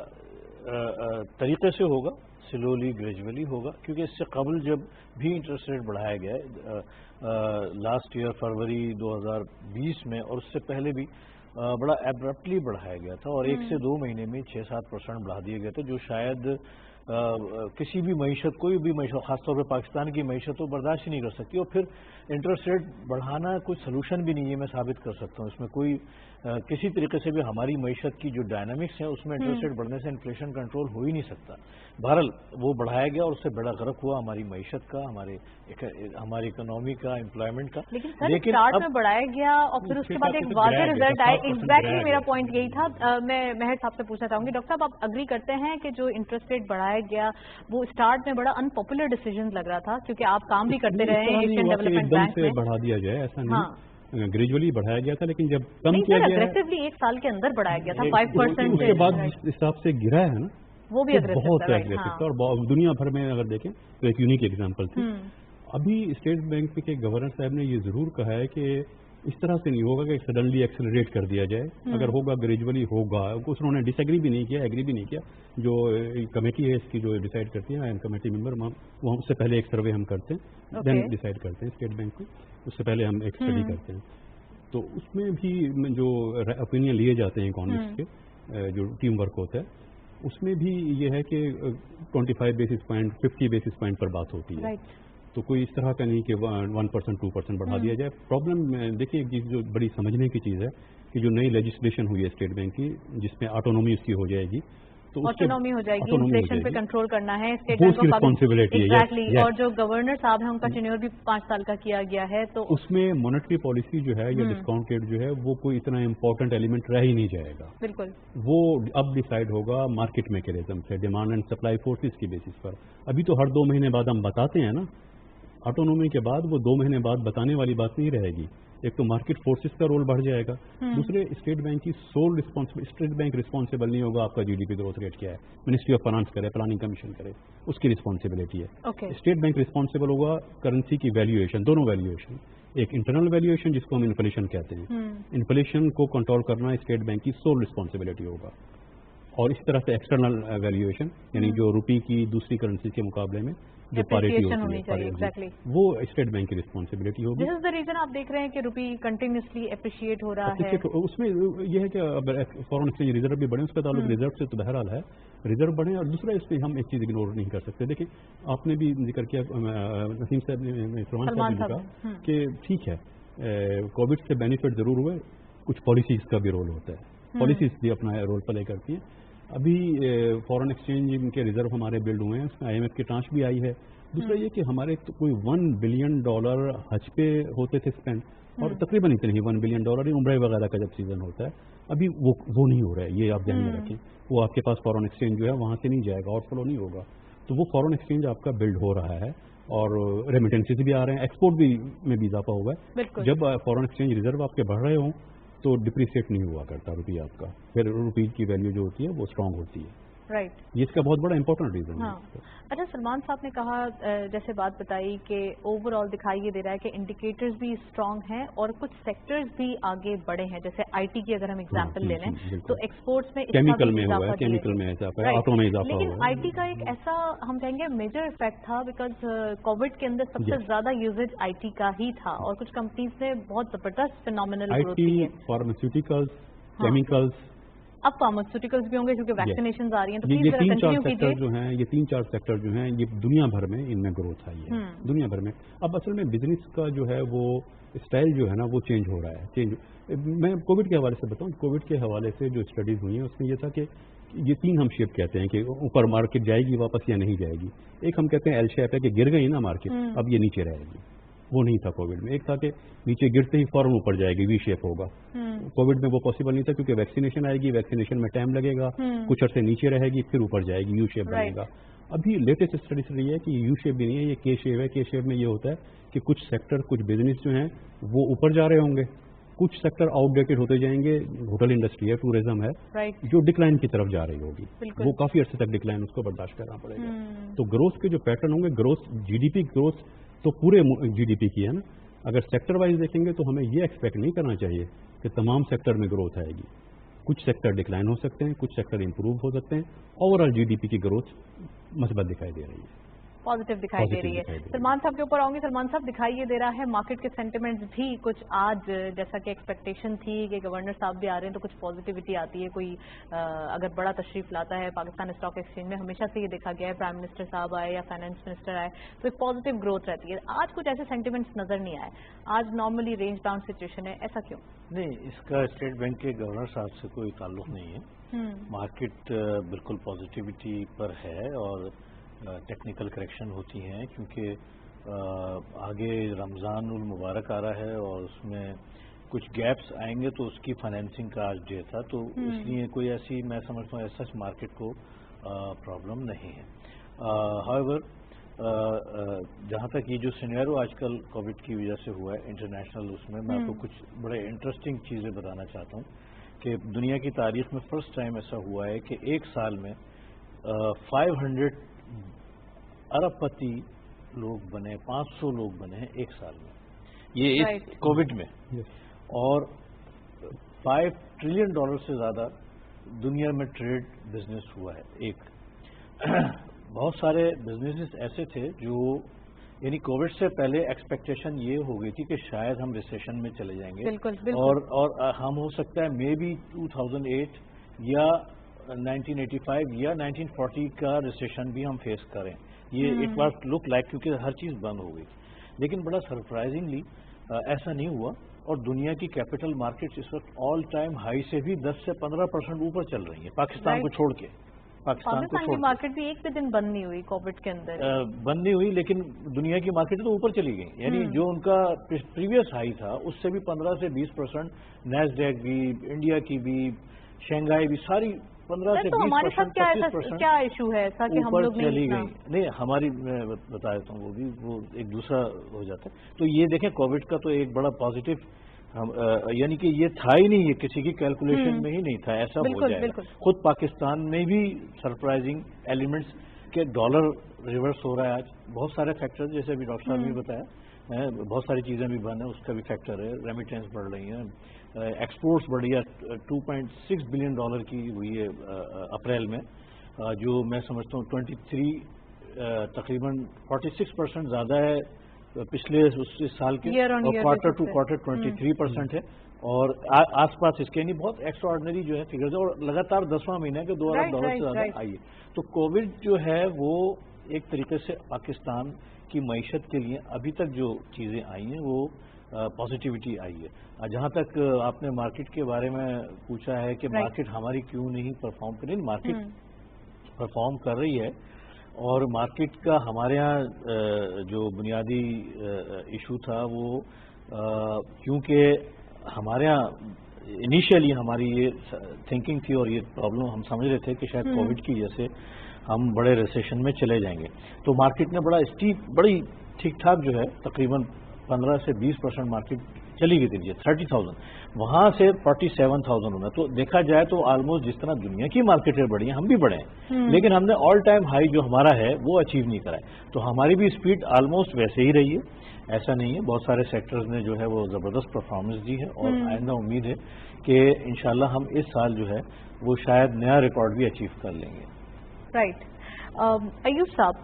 طریقے سے ہوگا, سلولی گریجولی ہوگا, کیونکہ اس سے قبل جب بھی انٹرسٹ ریٹ بڑھایا گیا ہے لاسٹ ایئر فروری 2020 میں, اور اس سے پہلے بھی بڑا ایبرپٹلی بڑھایا گیا تھا, اور 1 سے 2 مہینے میں 6-7% بڑھا دیا گیا تھا, جو شاید کسی بھی معیشت, کوئی بھی معیشت, خاص طور پہ پاکستان کی معیشت تو برداشت ہی نہیں کر سکتی. اور پھر انٹرسٹ ریٹ بڑھانا کوئی سلوشن بھی نہیں ہے, میں ثابت کر سکتا ہوں. اس میں کوئی کسی طریقے سے بھی ہماری معیشت کی جو ڈائنامکس ہیں اس میں انٹرسٹ ریٹ بڑھنے سے انفلیشن کنٹرول ہو ہی نہیں سکتا. بہرحال وہ بڑھایا گیا اور اس سے بڑا غرق ہوا ہماری معیشت کا, ہماری اکنامی کا, امپلائمنٹ کا. لیکن اسٹارٹ میں بڑھایا گیا اور پھر اس کے بعد ایک واضح رزلٹ آئے. ایگزیکٹلی میرا پوائنٹ یہی تھا. میں مہر صاحب سے پوچھنا چاہوں گی, ڈاکٹر صاحب آپ اگری کرتے ہیں کہ جو انٹرسٹ ریٹ بڑھایا گیا وہ اسٹارٹ میں بڑا ان پاپولر ڈیسیژن لگ رہا تھا, کیونکہ آپ کام بھی کرتے رہے ہیں ایشین ڈیولپمنٹ بینک میں. بڑھا دیا جائے ایسا نہیں, گریجولی بڑھایا گیا تھا, لیکن جب کم کیا گیا اگریسولی 1 سال کے اندر بڑھایا گیا تھا 5%. اس کے بعد جس حساب سے گرا ہے نا وہ بھی بہت اگریسو تھا, اور دنیا بھر میں اگر دیکھیں تو ایک یونیک ایگزامپل تھی. ابھی اسٹیٹ بینک کے گورنر صاحب نے یہ ضرور کہا ہے کہ اس طرح سے نہیں ہوگا کہ سڈنلی ایکسلریٹ کر دیا جائے, اگر ہوگا گریجولی ہوگا. انہوں نے ڈس ایگری بھی نہیں کیا, ایگری بھی نہیں کیا. جو کمیٹی ہے اس کی جو ڈیسائیڈ کرتی ہے کمیٹی ممبر, وہ اس سے پہلے ایک سروے ہم کرتے ہیں, دین ڈیسائیڈ کرتے ہیں اسٹیٹ بینک کو, اس سے پہلے ہم ایک اسٹڈی کرتے ہیں. تو اس میں بھی جو اوپینین لیے جاتے ہیں اکانومسٹ کے, جو ٹیم ورک ہوتا ہے, اس میں بھی یہ ہے کہ 25 بیسس پوائنٹ 50 بیسس پوائنٹ پر بات ہوتی ہے. تو کوئی اس طرح کا نہیں کہ 1% 2% بڑھا دیا جائے. پرابلم دیکھیے ایک چیز جو بڑی سمجھنے کی چیز ہے کہ جو نئی لیجسلیشن ہوئی ہے اسٹیٹ بینک کی, جس میں آٹونومی اس کی ہو جائے گی, تو آٹونومی ہو جائے گی, انفلیشن پہ کنٹرول کرنا ہے اسٹیٹ بینک کو, رسپانسبلٹی ہے. اور جو گورنر صاحب ہیں ان کا ٹینیور بھی 5 سال کا کیا گیا ہے, تو اس میں مانیٹری پالیسی جو ہے یا ڈسکاؤنٹ ریٹ جو ہے وہ کوئی اتنا امپورٹنٹ ایلیمنٹ رہ ہی نہیں جائے گا. بالکل وہ اب ڈیسائیڈ ہوگا مارکیٹ میکینزم سے, ڈیمانڈ اینڈ سپلائی فورسز کی بیسس پر. ابھی تو ہر 2 مہینے بعد ہم بتاتے ہیں نا, آٹونومی کے بعد وہ 2 مہینے بعد بتانے والی بات نہیں رہے گی. ایک تو مارکیٹ فورسز کا رول بڑھ جائے گا, دوسرے اسٹیٹ بینک کی sole responsible, state bank responsible نہیں ہوگا آپ کا G D P growth rate کیا ہے, منسٹری آف فائنانس کرے, پلاننگ کمیشن کرے, اس کی ریسپانسبلٹی ہے. اسٹیٹ بینک ریسپانسبل ہوگا کرنسی کی ویلیویشن, دونوں ویلیویشن, ایک انٹرنل ویلیویشن جس کو ہم انفلیشن کہتے ہیں, انفلیشن کو کنٹرول کرنا اسٹیٹ بینک کی سول ریسپانسبلٹی ہوگا, اور اس طرح سے ایکسٹرنل ویلیویشن یعنی جو روپی کی دوسری کرنسی کے مقابلے میں جو پیریٹی ہوتی ہے وہ اسٹیٹ بینک کی ریسپانسبلٹی ہوگی. دس از دا ریزن آپ دیکھ رہے ہیں کہ روپی کنٹینیوسلی اپریشیٹ ہو رہا ہے. اس میں یہ ہے کہ فارن ایکسچینج ریزرو بھی بڑھے, اس کا تعلق ریزرو سے تو بہرحال ہے, ریزرو بڑھے. اور دوسرا اس پہ ہم ایک چیز اگنور نہیں کر سکتے. دیکھیں آپ نے بھی ذکر کیا, نسیم صاحب نے, سلمان صاحب نے کہا کہ ٹھیک ہے کووڈ سے بینیفٹ ضرور ہوئے, کچھ پالیسیز کا بھی رول ہوتا ہے, پالیسیز بھی اپنا رول پلے کرتی ہیں. ابھی فارن ایکسچینج کے ریزرو ہمارے بلڈ ہوئے ہیں, اس میں IMF کی ٹرانچ بھی آئی ہے. دوسرا یہ کہ ہمارے کوئی $1 بلین حج پہ ہوتے تھے اسپینڈ, اور تقریباً اتنے ہی $1 بلین عمرہ وغیرہ کا جب سیزن ہوتا ہے, ابھی وہ نہیں ہو رہا ہے. یہ آپ دھیان میں رکھیں, وہ آپ کے پاس فارن ایکسچینج جو ہے وہاں سے نہیں جائے گا, آؤٹ فلو نہیں ہوگا. تو وہ فارن ایکسچینج آپ کا بلڈ ہو رہا ہے, اور ریمیٹنسز بھی آ رہے ہیں, ایکسپورٹ بھی میں بھی اضافہ ہوا ہے. جب فارن ایکسچینج ریزرو آپ کے بڑھ رہے ہوں تو ڈپریسیٹ نہیں ہوا کرتا روپیہ آپ کا, پھر روپی کی ویلیو جو ہوتی ہے وہ اسٹرانگ ہوتی ہے. رائٹ, یہ اس کا بہت بڑا امپورٹنٹ ریزن ہے. اچھا, سلمان صاحب نے کہا جیسے بات بتائی کہ اوور آل دکھائی یہ دے رہا ہے کہ انڈیکیٹرز بھی اسٹرانگ ہیں اور کچھ سیکٹرز بھی آگے بڑھے ہیں, جیسے IT کی اگر ہم ایگزامپل لے لیں تو ایکسپورٹس میں کیمیکل میں ہوا ہے, کیمیکل میں اضافہ ہے, آٹو میں اضافہ ہوا ہے. لیکن IT کا ایک ایسا ہم کہیں گے میجر افیکٹ تھا بیکاز کووڈ کے اندر سب سے زیادہ یوزیج IT کا ہی تھا, اور کچھ کمپنیز نے بہت زبردست فینومینل گروتھ کی ہے. فارماسیوٹیکلز, کیمیکلز, अब फार्मास्यूटिकल्स भी होंगे क्योंकि वैक्सीनेशन आ रही हैं, तो ये 3-4 सेक्टर जो हैं, ये 3-4 सेक्टर जो हैं, ये दुनिया भर में इनमें ग्रोथ आई है, दुनिया भर में। अब असल में बिजनेस का जो है वो स्टाइल जो है ना वो चेंज हो रहा है। मैं कोविड के हवाले से बताऊं, कोविड के हवाले से जो स्टडीज हुई हैं उसमें ये था कि ये 3 हम शेप कहते हैं कि ऊपर मार्केट जाएगी वापस या नहीं जाएगी। एक हम कहते हैं एल शेप है कि गिर गई ना मार्केट, अब ये नीचे रहेगी, वो नहीं था कोविड में। एक था कि नीचे गिरते ही फौरन ऊपर जाएगी, वी शेप होगा। कोविड में वो पॉसिबल नहीं था क्योंकि वैक्सीनेशन आएगी, वैक्सीनेशन में टाइम लगेगा, कुछ अर्से नीचे रहेगी फिर ऊपर जाएगी, यू शेप बनेगा। अभी लेटेस्ट स्टडी से रही है कि यू शेप भी नहीं है, ये के शेप है। के शेप में ये होता है कि कुछ सेक्टर, कुछ बिजनेस जो हैं वो ऊपर जा रहे होंगे, कुछ सेक्टर आउटडेटेड होते जाएंगे। होटल इंडस्ट्री है, टूरिज्म है, जो डिक्लाइन की तरफ जा रही होगी, वो काफी अर्से तक डिक्लाइन उसको बर्दाश्त करना पड़ेगा। तो ग्रोथ के जो पैटर्न होंगे, ग्रोथ जीडीपी ग्रोथ तो पूरे जीडीपी की है ना। अगर सेक्टर वाइज देखेंगे तो हमें ये एक्सपेक्ट नहीं करना चाहिए कि तमाम सेक्टर में ग्रोथ आएगी। कुछ सेक्टर डिक्लाइन हो सकते हैं, कुछ सेक्टर इंप्रूव हो सकते हैं। ओवरऑल जीडीपी की ग्रोथ मस्बत दिखाई दे रही है, पॉजिटिव दिखाई दे रही है। सलमान साहब के ऊपर आऊंगी। सलमान साहब, दिखाई ये दे रहा है मार्केट के सेंटिमेंट्स भी कुछ आज जैसा कि एक्सपेक्टेशन थी कि गवर्नर साहब भी आ रहे हैं तो कुछ पॉजिटिविटी आती है, कोई अगर बड़ा तशरीफ लाता है पाकिस्तान स्टॉक एक्सचेंज में, हमेशा से ये देखा गया है, प्राइम मिनिस्टर साहब आए या फाइनेंस मिनिस्टर आए तो एक पॉजिटिव ग्रोथ रहती है। आज कुछ ऐसे सेंटिमेंट्स नजर नहीं आए, आज नॉर्मली रेंज बाउंड सिचुएशन है, ऐसा क्यों? नहीं, इसका स्टेट बैंक के गवर्नर साहब से कोई ताल्लुक नहीं है। मार्केट बिल्कुल पॉजिटिविटी पर है और टेक्निकल करेक्शन होती हैं क्योंकि आगे रमज़ान उल मुबारक आ रहा है और उसमें कुछ गैप्स आएंगे तो उसकी फाइनेंसिंग का आज डे था, तो इसलिए कोई ऐसी, मैं समझता हूँ ऐसा मार्केट को प्रॉब्लम नहीं है। हाउएवर जहाँ तक ये जो सिनेरियो आजकल कोविड की वजह से हुआ है इंटरनेशनल, उसमें मैं आपको कुछ बड़े इंटरेस्टिंग चीज़ें बताना चाहता हूँ कि दुनिया की तारीख में फर्स्ट टाइम ऐसा हुआ है कि एक साल में 500 अरबपति लोग बने, 500 लोग बने हैं एक साल में, ये इस कोविड में। और $5 ट्रिलियन से ज्यादा दुनिया में ट्रेड बिजनेस हुआ है। एक बहुत सारे बिजनेसेस ऐसे थे जो, यानी कोविड से पहले एक्सपेक्टेशन ये हो गई थी कि शायद हम रिसेशन में चले जाएंगे। बिल्कुल, बिल्कुल। और हम हो सकता है मे बी 2008 या 1985 या 1940 का रिसेशन भी हम फेस करें, ये इट वाज लुक लाइक, क्योंकि हर चीज़ बंद हो गई। लेकिन बड़ा सरप्राइजिंगली ऐसा नहीं हुआ और दुनिया की कैपिटल मार्केट्स इस वक्त ऑल टाइम हाई से भी 10 से 15% ऊपर चल रही है, पाकिस्तान को छोड़ के। पाकिस्तान की मार्केट भी एक भी दिन बंद नहीं हुई कोविड के अंदर, बंद नहीं हुई, लेकिन दुनिया की मार्केट तो ऊपर चली गई। यानी जो उनका प्रीवियस हाई था उससे भी 15 से 20%, नैस्डैक भी, इंडिया की भी, शंघाई भी, सारी 15 से 20%, 25% क्या इशू है ऐसा कि हम लोग चली गई। नहीं, हमारी, मैं बता देता हूँ, वो एक दूसरा हो जाता है। तो ये देखें, कोविड का तो एक बड़ा पॉजिटिव, यानी कि ये था ही नहीं, ये किसी की कैलकुलेशन में ही नहीं था ऐसा हो जाएगा। खुद पाकिस्तान में भी सरप्राइजिंग एलिमेंट्स के डॉलर रिवर्स हो रहा है आज, बहुत सारे फैक्टर, जैसे अभी डॉक्टर साहब ने बताया, बहुत सारी चीज़ें भी बंद है, उसका भी फैक्टर है। रेमिटेंस बढ़ रही है, एक्सपोर्ट्स बढ़ी है, $2.6 बिलियन की हुई है अप्रैल में, जो मैं समझता हूँ 23 तकरीबन 46% ज़्यादा है पिछले साल के, और क्वार्टर टू क्वार्टर 23% है। और आसपास इसके नहीं, बहुत एक्स्ट्राऑर्डिनरी जो है फिगर्स है, और लगातार 10वां महीना है कि $2 अरब से ज़्यादा आई है। तो कोविड जो है वो एक तरीके से पाकिस्तान की मईशत के लिए अभी तक जो चीज़ें आई हैं वो पॉजिटिविटी आई है। जहाँ तक आपने मार्केट के बारे में पूछा है कि मार्केट हमारी क्यों नहीं परफॉर्म कर रही, मार्केट परफॉर्म कर रही है। और मार्केट का हमारे यहाँ जो बुनियादी इशू था वो क्योंकि हमारे यहाँ इनिशियली हमारी ये थिंकिंग थी और ये प्रॉब्लम हम समझ रहे थे कि शायद कोविड की वजह से हम बड़े रिसेशन में चले जाएंगे, तो मार्केट ने बड़ा स्टीप, बड़ी ठीक ठाक जो है, तकरीबन 15 से 20% मार्केट चली गई थी, 30,000, वहां से 47,000 होना। तो देखा जाए तो ऑलमोस्ट जिस तरह दुनिया की मार्केटें बढ़ी हैं, हम भी बढ़े हैं, लेकिन हमने ऑल टाइम हाई जो हमारा है वो अचीव नहीं करा है। तो हमारी भी स्पीड ऑलमोस्ट वैसे ही रही है, ऐसा नहीं है। बहुत सारे सेक्टर्स ने जो है वो जबरदस्त परफॉर्मेंस दी है और आइंदा उम्मीद है कि इंशाल्लाह हम इस साल जो है वो शायद नया रिकॉर्ड भी अचीव कर लेंगे। राइट। अयूब साहब,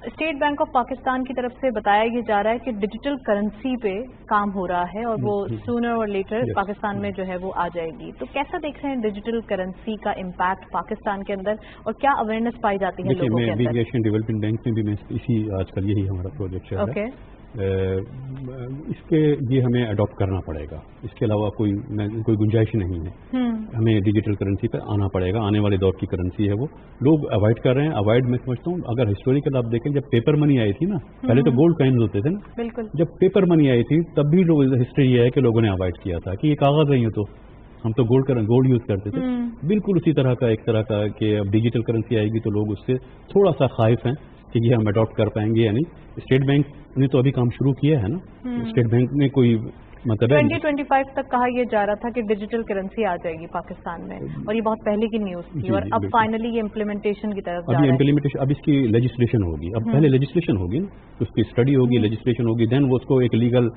اسٹیٹ بینک آف پاکستان کی طرف سے بتایا یہ جا رہا ہے کہ ڈیجیٹل کرنسی پہ کام ہو رہا ہے اور وہ سونر اور لیٹر پاکستان میں جو ہے وہ آ جائے گی. تو کیسا دیکھ رہے ہیں ڈیجیٹل کرنسی کا امپیکٹ پاکستان کے اندر اور کیا اویئرنیس پائی جاتی ہے لوگوں کے اندر؟ میں ایشین ڈیولپمنٹ بینک میں بھی میں اسی آج کل یہی ہمارا پروجیکٹ چل رہا ہے. اس کے یہ ہمیں اڈاپٹ کرنا پڑے گا, اس کے علاوہ کوئی گنجائش نہیں ہے. ہمیں ڈیجیٹل کرنسی پہ آنا پڑے گا, آنے والے دور کی کرنسی ہے وہ. لوگ اوائڈ کر رہے ہیں, اوائڈ میں سمجھتا ہوں اگر ہسٹوریکل آپ دیکھیں جب پیپر منی آئی تھی نا, پہلے تو گولڈ کائنز ہوتے تھے نا, بالکل جب پیپر منی آئی تھی تب بھی ہسٹری یہ ہے کہ لوگوں نے اوائڈ کیا تھا کہ یہ کاغذ نہیں تو ہم تو گولڈ یوز کرتے تھے. بالکل اسی طرح کا ایک طرح کا کہ اب ڈیجیٹل کرنسی آئے گی تو لوگ اس سے تھوڑا سا خائف ہیں کہ یہ ہم اڈاپٹ کر پائیں گے یا نہیں. اسٹیٹ بینک نے تو ابھی کام شروع کیا ہے نا, اسٹیٹ بینک نے کوئی مطلب 2025 تک کہا یہ جا رہا تھا کہ ڈیجیٹل کرنسی آ جائے گی پاکستان میں, اور یہ بہت پہلے کی نیوز تھی اور اب فائنلی یہ امپلیمنٹیشن کی طرف جا رہا ہے. امپلیمنٹیشن اب اس کی لیجسلیشن ہوگی, اب پہلے لیجسلیشن ہوگی نا, اس کی اسٹڈی ہوگی, لیجسلیشن ہوگی, دین وہ اس کو ایک لیگل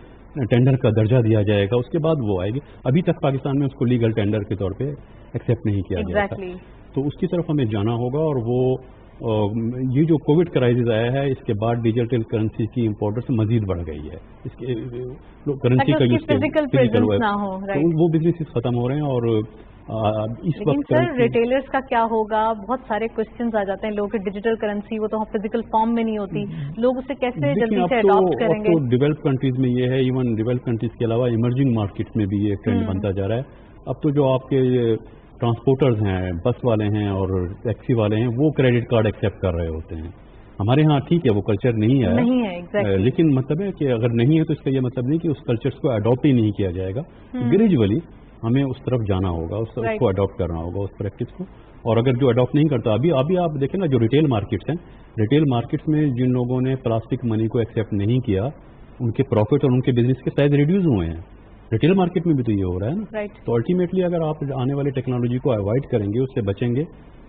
ٹینڈر کا درجہ دیا جائے گا, اس کے بعد وہ آئے گی. ابھی تک پاکستان میں اس کو لیگل ٹینڈر کے طور پہ ایکسیپٹ نہیں کیا گیا تھا. تو اس کی طرف ہمیں جانا ہوگا. اور وہ یہ جو کووڈ کرائسس آیا ہے اس کے بعد ڈیجیٹل کرنسی کی امپورٹنس مزید بڑھ گئی ہے. اس کے کرنسی کا وہ بزنس ختم ہو رہے ہیں. اور اس وقت سر ریٹیلرز کا کیا ہوگا؟ بہت سارے کوشچنز آ جاتے ہیں لوگوں کے ڈیجیٹل کرنسی وہ تو فزیکل فارم میں نہیں ہوتی, لوگ اسے کیسے جلدی سے اڈاپٹ کریں گے؟ ڈیولپ کنٹریز میں یہ ہے, ایون ڈیولپ کنٹریز کے علاوہ ایمرجنگ مارکیٹس میں بھی یہ ٹرینڈ بنتا جا رہا ہے. اب تو جو آپ کے ٹرانسپورٹرز ہیں, بس والے ہیں اور ٹیکسی والے ہیں, وہ کریڈٹ کارڈ ایکسیپٹ کر رہے ہوتے ہیں. ہمارے ہاں ٹھیک ہے وہ کلچر نہیں ہے, لیکن مطلب ہے کہ اگر نہیں ہے تو اس کا یہ مطلب نہیں کہ اس کلچر کو اڈاپٹ ہی نہیں کیا جائے گا. گریجولی ہمیں اس طرف جانا ہوگا, اس کو اڈاپٹ کرنا ہوگا اس پریکٹس کو. اور اگر جو اڈاپٹ نہیں کرتا, ابھی آپ دیکھیں نا جو ریٹیل مارکیٹس ہیں, ریٹیل مارکیٹس میں جن لوگوں نے پلاسٹک منی کو ایکسیپٹ نہیں کیا ان کے پروفٹ اور ان کے بزنس کے سائز ریڈیوز ہوئے ہیں. ریٹیل مارکیٹ میں بھی تو یہ ہو رہا ہے نا. تو الٹیمیٹلی اگر آپ آنے والی ٹیکنالوجی کو اوائڈ کریں گے, اس سے بچیں گے,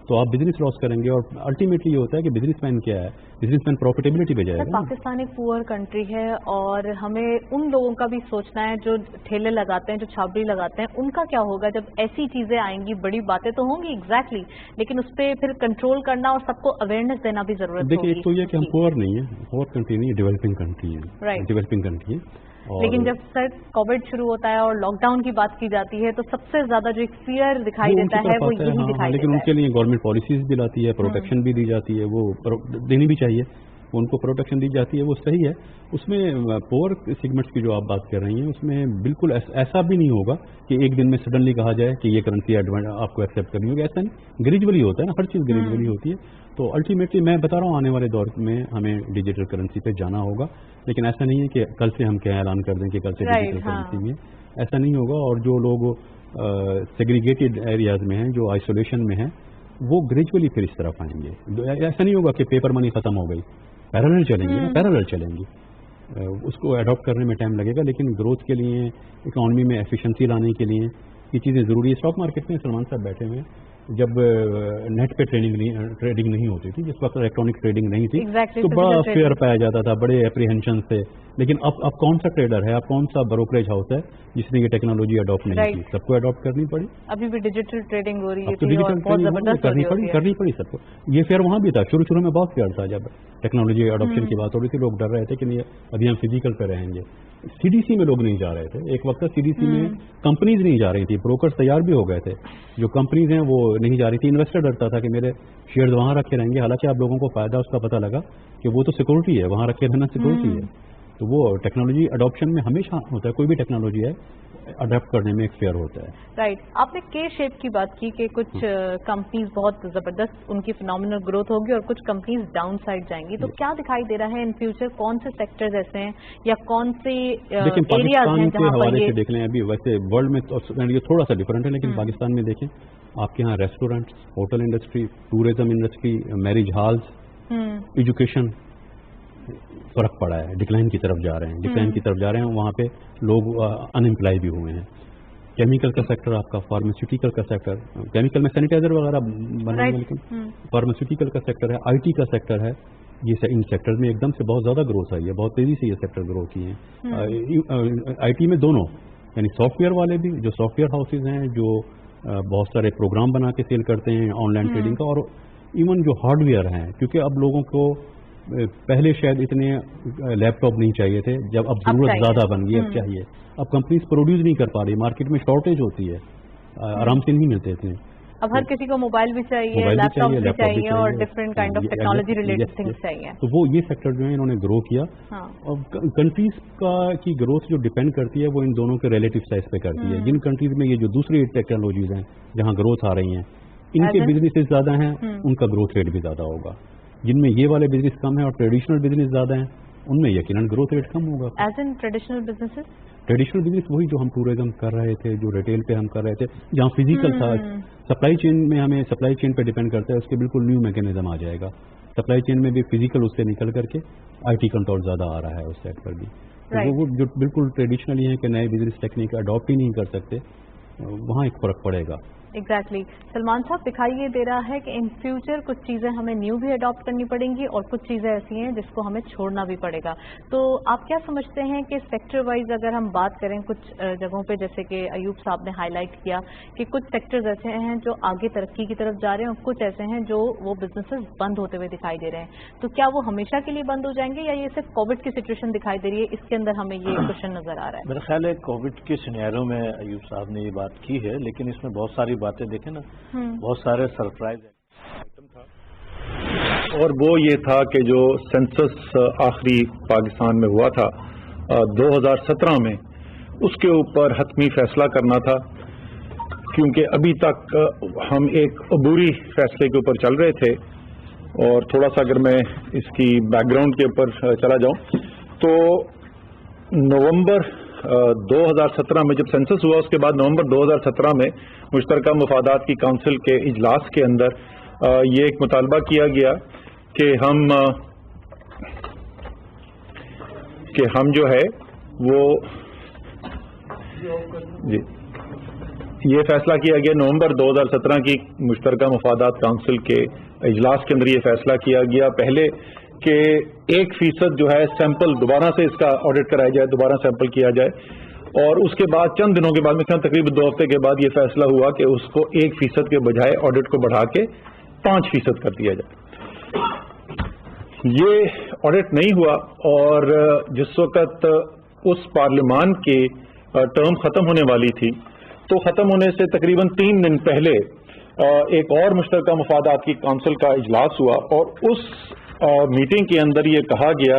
تو آپ بزنس لاس کریں گے. اور الٹیمیٹلی یہ ہوتا ہے کہ بزنس مین کیا ہے, بزنس مین پروفیٹیبلٹی پہ جائے گا. پاکستان ایک پور کنٹری ہے اور ہمیں ان لوگوں کا بھی سوچنا ہے جو ٹھیلے لگاتے ہیں, جو چھابڑی لگاتے ہیں, ان کا کیا ہوگا جب ایسی چیزیں آئیں گی. بڑی باتیں تو ہوں گی ایگزیکٹلی, لیکن اس پہ پھر کنٹرول کرنا اور سب کو اویئرنیس دینا بھی ضرورت ہے. دیکھیے ایک تو یہ کہ ہم پور نہیں ہیں, پور کنٹری نہیں, ڈیولپنگ کنٹری ہے, ڈیولپنگ کنٹری ہے. لیکن جب سر کووڈ شروع ہوتا ہے اور لاک ڈاؤن کی بات کی جاتی ہے تو سب سے زیادہ جو ایک فیئر دکھائی دیتا ہے وہ یہی دکھائی دیتا ہے. لیکن ان کے لیے گورنمنٹ پالیسیز بھی لاتی ہے, پروٹیکشن بھی دی جاتی ہے, وہ دینی بھی چاہیے, ان کو پروٹیکشن دی جاتی ہے, وہ صحیح ہے. اس میں پور سیگمنٹس کی جو آپ بات کر رہی ہیں اس میں بالکل ایسا بھی نہیں ہوگا کہ ایک دن میں سڈنلی کہا جائے کہ یہ کرنسی آپ کو ایکسیپٹ کرنی ہوگی. ایسا نہیں, گریجولی ہوتا ہے نا, ہر چیز گریجولی ہوتی ہے. تو الٹیمیٹلی میں بتا رہا ہوں آنے والے دور میں ہمیں ڈیجیٹل کرنسی پہ جانا ہوگا. لیکن ایسا نہیں ہے کہ کل سے ہم کیا اعلان کر دیں کہ کل سے ڈیجیٹل کرنسی میں, ایسا نہیں ہوگا. اور جو لوگ سیگریگیٹڈ ایریاز میں ہیں, جو آئسولیشن میں ہیں, وہ گریجولی پھر اس طرف آئیں گے. ایسا نہیں ہوگا کہ پیپر منی ختم ہو گئی, پیرالل چلیں گی, پیرالل چلیں گی. اس کو اڈاپٹ کرنے میں ٹائم لگے گا, لیکن گروتھ کے لیے, اکانومی میں ایفیشنسی لانے کے لیے یہ چیزیں ضروری ہے. اسٹاک مارکیٹ میں سلمان صاحب بیٹھے ہوئے, جب نیٹ پہ ٹریڈنگ نہیں ہوتی تھی, جس وقت الیکٹرانک ٹریڈنگ نہیں تھی, تو بڑا فیئر پایا جاتا تھا, بڑے اپریہنشن سے. لیکن اب کون سا ٹریڈر ہے, اب کون سا بروکریج ہاؤس ہے جس نے یہ ٹیکنالوجی اڈاپٹ نہیں کی؟ سب کو اڈاپٹ کرنی پڑی. ابھی بھی ڈیجیٹل ٹریڈنگ ہو رہی ہے, کرنی پڑی سب کو. یہ فیئر وہاں بھی تھا, شروع میں بہت فیئر تھا. جب ٹیکنالوجی اڈاپشن کی بات ہو رہی تھی, لوگ ڈر رہے تھے کہ ابھی ہم فزیکل پہ رہیں گے. سی ڈی سی میں لوگ نہیں جا رہے تھے, ایک وقت سی ڈی سی میں کمپنیز نہیں جا رہی تھی, بروکرز تیار بھی ہو گئے تھے, جو کمپنیز ہیں وہ نہیں جا رہی تھی. انویسٹر ڈرتا تھا کہ میرے شیئرز وہاں رکھے رہیں گے, حالانکہ آپ لوگوں کو فائدہ اس کا پتہ لگا کہ وہ تو سیکورٹی ہے, وہاں رکھے رہنا سیکورٹی ہے. تو وہ ٹیکنالوجی اڈاپشن میں ہمیشہ ہوتا ہے, کوئی بھی ٹیکنالوجی ہے اڈاپٹ کرنے میں ایک فیئر ہوتا ہے. رائٹ. آپ نے کے شیپ کی بات کی کہ کچھ کمپنیز بہت زبردست ان کی فینومینل گروتھ ہوگی اور کچھ کمپنیز ڈاؤن سائڈ جائیں گی. تو کیا دکھائی دے رہا ہے ان فیوچر, کون سے سیکٹرز ایسے ہیں یا کون سے ایریاز ہیں جہاں پر یہ دیکھ لیں؟ ابھی ویسے ورلڈ میں یہ تھوڑا سا ڈفرینٹ ہے, لیکن پاکستان میں دیکھیں آپ کے یہاں restaurants, hotel industry, tourism industry, marriage halls, education فرق پڑا ہے, ڈکلائن کی طرف جا رہے ہیں. وہاں پہ لوگ ان امپلائی بھی ہوئے ہیں. کیمیکل کا سیکٹر آپ کا, فارماسیوٹیکل کا سیکٹر, کیمیکل میں سینیٹائزر وغیرہ بنانے ہیں, لیکن فارماسیوٹیکل کا سیکٹر ہے, آئی ٹی کا سیکٹر ہے. یہ ان سیکٹر میں ایک دم سے بہت زیادہ گروتھ آئی ہے, بہت تیزی سے یہ سیکٹر گرو کیے ہیں. آئی ٹی میں دونوں, یعنی سافٹ ویئر والے بھی, جو سافٹ ویئر ہاؤسز ہیں جو بہت سارے پروگرام بنا کے سیل کرتے ہیں آن لائن ٹریڈنگ کا, اور ایون جو ہارڈ ویئر ہیں, کیونکہ اب لوگوں کو पहले शायद इतने लैपटॉप नहीं चाहिए थे, जब अब ज़रूरत ज़्यादा बन गई, अब चाहिए। अब कंपनीज प्रोड्यूस नहीं कर पा रही, मार्केट में शॉर्टेज होती है, आराम से नहीं मिलते इतने। अब हर किसी को मोबाइल भी चाहिए, लैपटॉप भी चाहिए और different kind of technology related things चाहिए। तो वो ये सेक्टर जो है इन्होंने ग्रो किया। और कंट्रीज की ग्रोथ जो डिपेंड करती है वो इन दोनों के रिलेटिव साइज पे करती है। जिन कंट्रीज में ये जो दूसरी टेक्नोलॉजीज हैं जहाँ ग्रोथ आ रही हैं, इनके बिजनेसेस ज्यादा हैं, उनका ग्रोथ रेट भी ज्यादा होगा। जिनमें ये वाले बिजनेस कम है और ट्रेडिशनल बिजनेस ज्यादा हैं, उनमें यकीनन ग्रोथ रेट कम होगा। As in traditional businesses, traditional business वही जो हम टूरिज्म कर रहे थे, जो रिटेल पे हम कर रहे थे, जहाँ फिजिकल था। सप्लाई चेन में हमें सप्लाई चेन पे डिपेंड करता है, उसके बिल्कुल न्यू मैकेनिज्म आ जाएगा। सप्लाई चेन में भी फिजिकल उससे निकल करके आईटी कंट्रोल ज्यादा आ रहा है उस सेट पर भी। तो वो जो बिल्कुल ट्रेडिशनली है कि नए बिजनेस टेक्निक अडॉप्ट ही नहीं कर सकते, वहाँ एक फर्क पड़ेगा। एग्जैक्टली। सलमान साहब, दिखाई ये दे रहा है कि इन फ्यूचर कुछ चीज़ें हमें न्यू भी अडॉप्ट करनी पड़ेंगी और कुछ चीज़ें ऐसी हैं जिसको हमें छोड़ना भी पड़ेगा। तो आप क्या समझते हैं कि सेक्टर वाइज अगर हम बात करें, कुछ जगहों पे जैसे कि अयूब साहब ने हाईलाइट किया कि कुछ सेक्टर्स ऐसे हैं जो आगे तरक्की की तरफ जा रहे हैं और कुछ ऐसे हैं जो वो बिजनेसेस बंद होते हुए दिखाई दे रहे हैं, तो क्या वो हमेशा के लिए बंद हो जाएंगे या ये सिर्फ कोविड की सिचुएशन दिखाई दे रही है, इसके अंदर हमें ये क्वेश्चन नजर आ रहा है? मेरा ख्याल है कोविड के सिनेरियो में अयूब साहब ने ये बात की है, लेकिन इसमें बहुत सारी बातें देखें ना, बहुत सारे सरप्राइज आइटम था। और वो ये था कि जो सेंसस आखिरी पाकिस्तान में हुआ था 2017 में, उसके ऊपर हतमी फैसला करना था, क्योंकि अभी तक हम एक अबूरी फैसले के ऊपर चल रहे थे। और थोड़ा सा अगर मैं इसकी बैकग्राउंड के ऊपर चला जाऊं तो नवंबर 2017 में जब सेंसस हुआ, उसके बाद नवंबर 2017 में मुश्तरका मुफादात की काउंसिल के इजलास के अंदर ये एक मुतालबा किया गया कि हम जो है वो जी ये फैसला किया गया नवंबर 2017 की मुश्तरका मुफादात काउंसिल के इजलास के अंदर ये फैसला किया गया पहले कि 1% जो है सैंपल दोबारा से इसका ऑडिट कराया जाए, दोबारा सैंपल किया जाए। और उसके बाद चंद दिनों के बाद में तकरीबन 2 हफ्ते के बाद ये फैसला हुआ कि उसको 1% के बजाय ऑडिट को बढ़ा के 5% कर दिया जाए। ये ऑडिट नहीं हुआ और जिस वक्त उस पार्लियामान की टर्म खत्म होने वाली थी, तो खत्म होने से तकरीबन 3 दिन पहले एक और मुश्तरका मुफादात की काउंसिल का इजलास हुआ और उस मीटिंग के अंदर ये कहा गया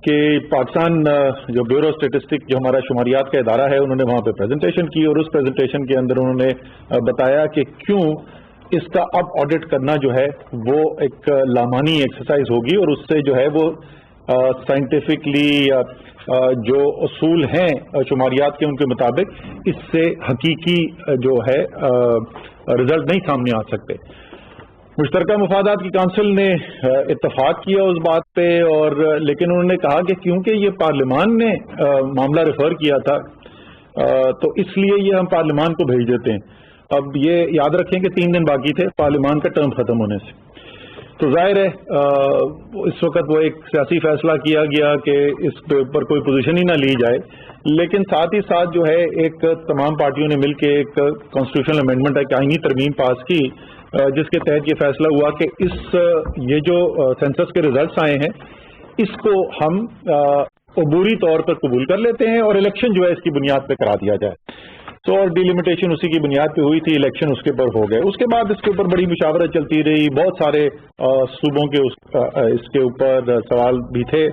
कि पाकिस्तान जो ब्यूरो स्टेटिस्टिक जो हमारा शुमारियात का इदारा है, उन्होंने वहां पे प्रेजेंटेशन की और उस प्रेजेंटेशन के अंदर उन्होंने बताया कि क्यों इसका अब ऑडिट करना जो है वो एक लामानी एक्सरसाइज होगी और उससे जो है वो साइंटिफिकली जो उसूल हैं शुमारियात के उनके मुताबिक इससे हकीकी जो है रिजल्ट नहीं सामने आ सकते। मुश्तरका मुफादात की काउंसिल ने इत्तफाक किया उस बात पे, और लेकिन उन्होंने कहा कि क्योंकि ये पार्लियामान ने मामला रेफर किया था तो इसलिए ये हम पार्लियामान को भेज देते हैं। अब ये याद रखें कि 3 दिन बाकी थे पार्लियामान का टर्म खत्म होने से, तो जाहिर है इस वक्त वो एक सियासी फैसला किया गया कि इसके ऊपर कोई पोजीशन ही ना ली जाए। लेकिन साथ ही साथ जो है एक तमाम पार्टियों ने मिलकर एक कॉन्स्टिट्यूशनल अमेंडमेंट एक आईनी तरमीम पास की, जिसके तहत ये फैसला हुआ कि ये जो सेंसस के रिजल्ट्स आए हैं इसको हम अबूरी तौर पर कबूल कर लेते हैं और इलेक्शन जो है इसकी बुनियाद पे करा दिया जाए। तो और डिलिमिटेशन उसी की बुनियाद पे हुई थी, इलेक्शन उसके ऊपर हो गए। उसके बाद इसके ऊपर बड़ी मुशावरत चलती रही, बहुत सारे सूबों के इसके ऊपर सवाल भी थे,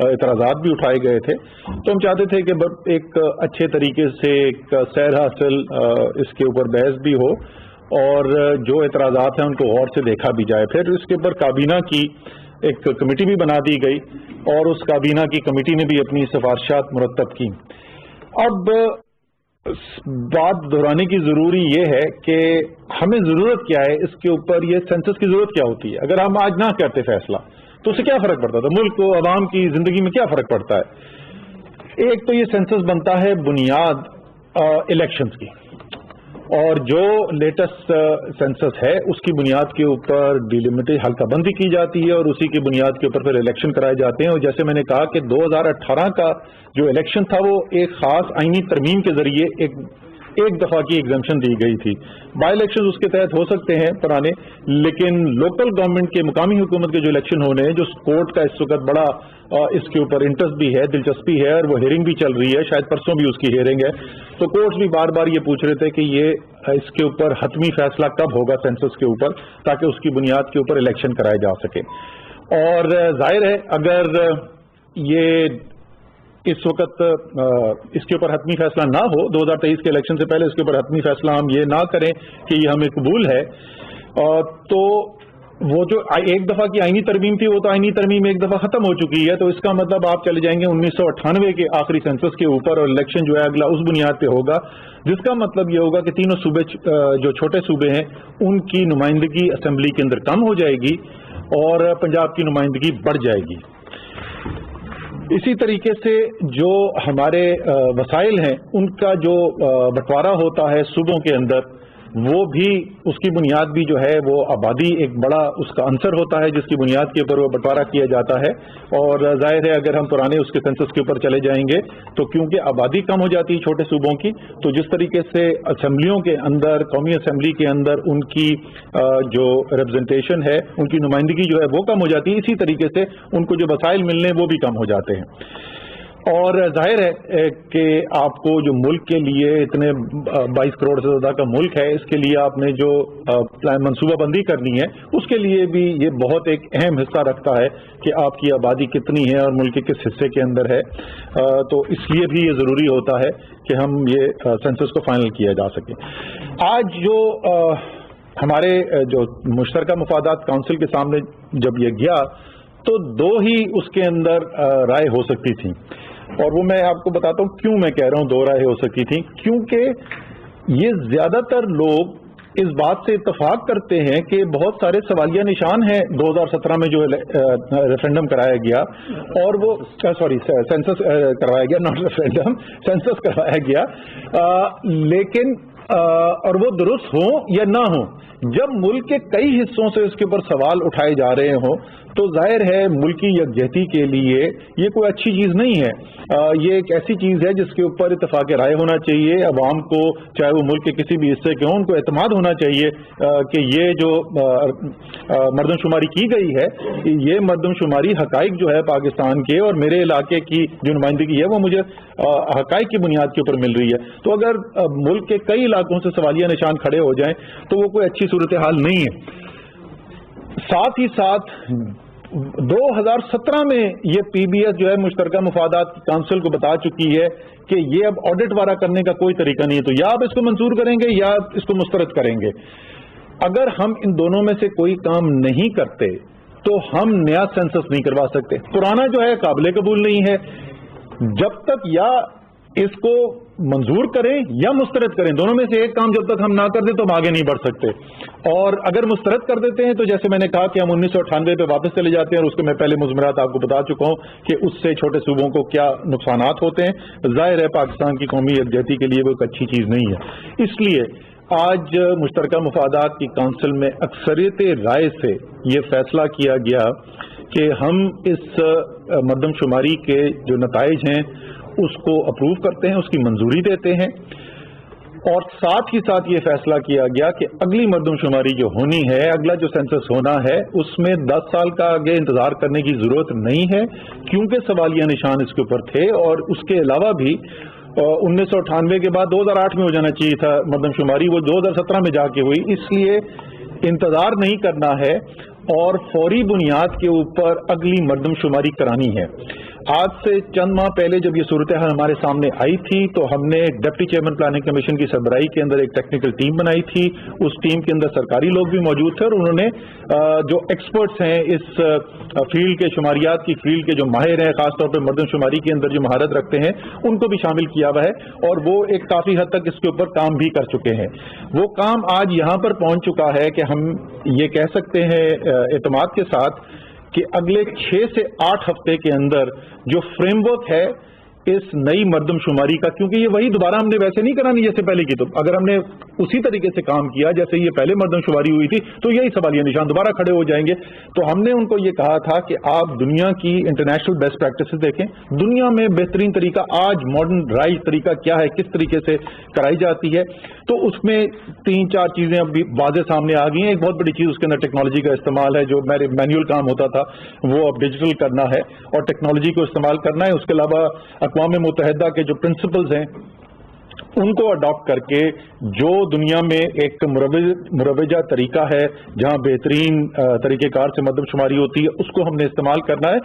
एतराज़ात भी उठाए गए थे। तो हम चाहते थे कि एक अच्छे तरीके से एक सैर हासिल इसके ऊपर बहस भी हो और जो एतराज़ात हैं उनको गौर से देखा भी जाए। फिर इसके ऊपर काबीना की एक कमेटी भी बना दी गई और उस काबीना की कमेटी ने भी अपनी सिफारिशात मुरतब की। अब बात दोहराने की जरूरी ये है कि हमें जरूरत क्या है इसके ऊपर, ये सेंसस की जरूरत क्या होती है। अगर हम आज ना करते फैसला तो उससे क्या फर्क पड़ता था, मुल्क को आवाम की जिंदगी में क्या फर्क पड़ता है। एक तो ये सेंसस बनता है बुनियाद इलेक्शंस की, और जो लेटेस्ट सेंसस है उसकी बुनियाद के ऊपर डिलिमिटेशन हल्काबंदी की जाती है और उसी की बुनियाद के ऊपर फिर इलेक्शन कराए जाते हैं। और जैसे मैंने कहा कि 2018 का जो इलेक्शन था वो एक खास आईनी तरमीम के जरिए एक एक दफा की एग्जाम्पशन दी गई थी। बाई इलेक्शन उसके तहत हो सकते हैं पुराने, लेकिन लोकल गवर्नमेंट के, मुकामी हुकूमत के जो इलेक्शन होने हैं, जो कोर्ट का इस वक्त बड़ा इसके ऊपर इंटरेस्ट भी है, दिलचस्पी है, और वो हियरिंग भी चल रही है, शायद परसों भी उसकी हियरिंग है, तो कोर्ट्स भी बार बार ये पूछ रहे थे कि ये इसके ऊपर हतमी फैसला कब होगा सेंसस के ऊपर, ताकि उसकी बुनियाद के ऊपर इलेक्शन कराए जा सके। और जाहिर है अगर ये इस वक्त इसके ऊपर हतमी फैसला ना हो, 2023 के इलेक्शन से पहले इसके ऊपर हतमी फैसला हम ये ना करें कि ये हमें कबूल है, तो वो जो एक दफा की आईनी तरमीम थी, वो तो आईनी तरमीम एक दफा खत्म हो चुकी है, तो इसका मतलब आप चले जाएंगे 1998 के आखिरी सेंसस के ऊपर, और इलेक्शन जो है अगला उस बुनियाद पे होगा, जिसका मतलब ये होगा कि तीनों सूबे, जो छोटे सूबे हैं, उनकी नुमाइंदगी असेंबली के अंदर कम हो जाएगी और पंजाब की नुमाइंदगी बढ़ जाएगी। इसी तरीके से जो हमारे वसाइल हैं, उनका जो बंटवारा होता है सूबों के अंदर, वो भी उसकी बुनियाद भी जो है वो आबादी एक बड़ा उसका अंसर होता है, जिसकी बुनियाद के ऊपर वो बंटवारा किया जाता है। और जाहिर है अगर हम पुराने उसके सेंसस के ऊपर चले जाएंगे तो क्योंकि आबादी कम हो जाती है छोटे सूबों की, तो जिस तरीके से असेंबलियों के अंदर, कौमी असेंबली के अंदर उनकी जो रिप्रेजेंटेशन है, उनकी नुमाइंदगी जो है वो कम हो जाती है, इसी तरीके से उनको जो वसाइल मिलने वो भी कम हो जाते हैं। और जाहिर है कि आपको जो मुल्क के लिए इतने 22 करोड़ से ज़्यादा का मुल्क है, इसके लिए आपने जो मनसूबाबंदी करनी है, उसके लिए भी ये बहुत एक अहम हिस्सा रखता है कि आपकी आबादी कितनी है और मुल्क के किस हिस्से के अंदर है। तो इसलिए भी ये ज़रूरी होता है कि हम ये सेंसस को फाइनल किया जा सके। आज जो हमारे जो मुश्तरका मुफादात काउंसिल के सामने जब ये गया, तो दो ही उसके अंदर राय हो सकती थी, और वो मैं आपको बताता हूं क्यों मैं कह रहा हूं दो राय हो सकती थी। क्योंकि ये ज्यादातर लोग इस बात से इत्तफाक करते हैं कि बहुत सारे सवालिया निशान हैं 2017 में जो रेफरेंडम कराया गया, और वो सेंसस करवाया गया, नॉट रेफरेंडम, सेंसस करवाया गया, लेकिन और वो दुरुस्त हो या ना हो, जब मुल्क के कई हिस्सों से इसके ऊपर सवाल उठाए जा रहे हों, तो जाहिर है मुल्क की यकजहती के लिए ये कोई अच्छी चीज़ नहीं है। ये एक ऐसी चीज़ है जिसके ऊपर इत्तफाक राय होना चाहिए। अवाम को, चाहे वो मुल्क के किसी भी हिस्से के हों, उनको एतमाद होना चाहिए कि ये जो मर्दमशुमारी की गई है, ये मर्दमशुमारी हकाइक जो है पाकिस्तान के और मेरे इलाके की जो नुमाइंदगी है, वो मुझे हकाइक की बुनियाद के ऊपर मिल रही है। तो अगर मुल्क के कई इलाकों से सवालिया निशान खड़े हो जाएं तो वो कोई अच्छी सूरत हाल नहीं है। साथ ही साथ 2017 में ये पीबीएस जो है मुश्तरका मुफादात काउंसिल को बता चुकी है कि ये अब ऑडिट वारा करने का कोई तरीका नहीं है, तो या आप इसको मंजूर करेंगे या इसको मुस्तरद करेंगे। अगर हम इन दोनों में से कोई काम नहीं करते तो हम नया सेंसस नहीं करवा सकते। पुराना जो है काबिल कबूल नहीं है। जब तक या इसको मंजूर करें या मुस्तरद करें, दोनों में से एक काम जब तक हम ना कर दें तो हम आगे नहीं बढ़ सकते। और अगर मुस्तरद कर देते हैं तो जैसे मैंने कहा कि हम 1998 पे वापस चले जाते हैं, और उसके मैं पहले मुज़मरात आपको बता चुका हूं कि उससे छोटे सूबों को क्या नुकसानात होते हैं। जाहिर है पाकिस्तान की कौमी यकजहती के लिए वो एक अच्छी चीज नहीं है। इसलिए आज मुश्तरका मुफादात की काउंसिल में अक्सरियत राय से ये फैसला किया गया कि हम इस मर्दमशुमारी के जो नताइज हैं उसको अप्रूव करते हैं, उसकी मंजूरी देते हैं। और साथ ही साथ ये फैसला किया गया कि अगली मर्दमशुमारी जो होनी है, अगला जो सेंसस होना है, उसमें 10 साल का आगे इंतजार करने की जरूरत नहीं है, क्योंकि सवालिया निशान इसके ऊपर थे। और उसके अलावा भी 1998 के बाद 2008 में हो जाना चाहिए था मर्दमशुमारी, वो 2017 में जाके हुई। इसलिए इंतजार नहीं करना है और फौरी बुनियाद के ऊपर अगली मर्दमशुमारी करानी है। आज से चंद माह पहले जब ये सूरत हाल हमारे सामने आई थी तो हमने डिप्टी चेयरमैन प्लानिंग कमीशन की सरबराही के अंदर एक टेक्निकल टीम बनाई थी। उस टीम के अंदर सरकारी लोग भी मौजूद थे और उन्होंने जो एक्सपर्ट्स हैं इस फील्ड के, शुमारियात की फील्ड के जो माहिर हैं, खासतौर पर मर्दमशुमारी के अंदर जो महारत रखते हैं, उनको भी शामिल किया हुआ है और वो एक काफी हद तक इसके ऊपर काम भी कर चुके हैं। वो काम आज यहाँ पर पहुंच चुका है कि हम ये कह सकते हैं एतमाद के साथ कि अगले 6 से 8 हफ्ते के अंदर जो फ्रेमवर्क है इस नई मर्दम शुमारी का, क्योंकि ये वही दोबारा हमने वैसे नहीं करानी जैसे पहले की, तो अगर हमने उसी तरीके से काम किया जैसे ये पहले मर्दम शुमारी हुई थी तो यही सवालिया निशान दोबारा खड़े हो जाएंगे। तो हमने उनको ये कहा था कि आप दुनिया की इंटरनेशनल बेस्ट प्रैक्टिसेस देखें, दुनिया में बेहतरीन तरीका आज मॉडर्न राइज तरीका क्या है, किस तरीके से कराई जाती है। तो उसमें 3-4 चीजें अभी वाज़े सामने आ गई हैं। एक बहुत बड़ी चीज उसके अंदर टेक्नोलॉजी का इस्तेमाल है, जो मेरे मैनुअल काम होता था वो अब डिजिटल करना है और टेक्नोलॉजी को इस्तेमाल करना है। उसके अलावा अक़वाम मुत्तहिदा के जो प्रिंसिपल्स हैं उनको अडॉप्ट करके जो दुनिया में एक मुरवजा तरीका है जहां बेहतरीन तरीक़ेकार से मर्दम शुमारी होती है उसको हमने इस्तेमाल करना है।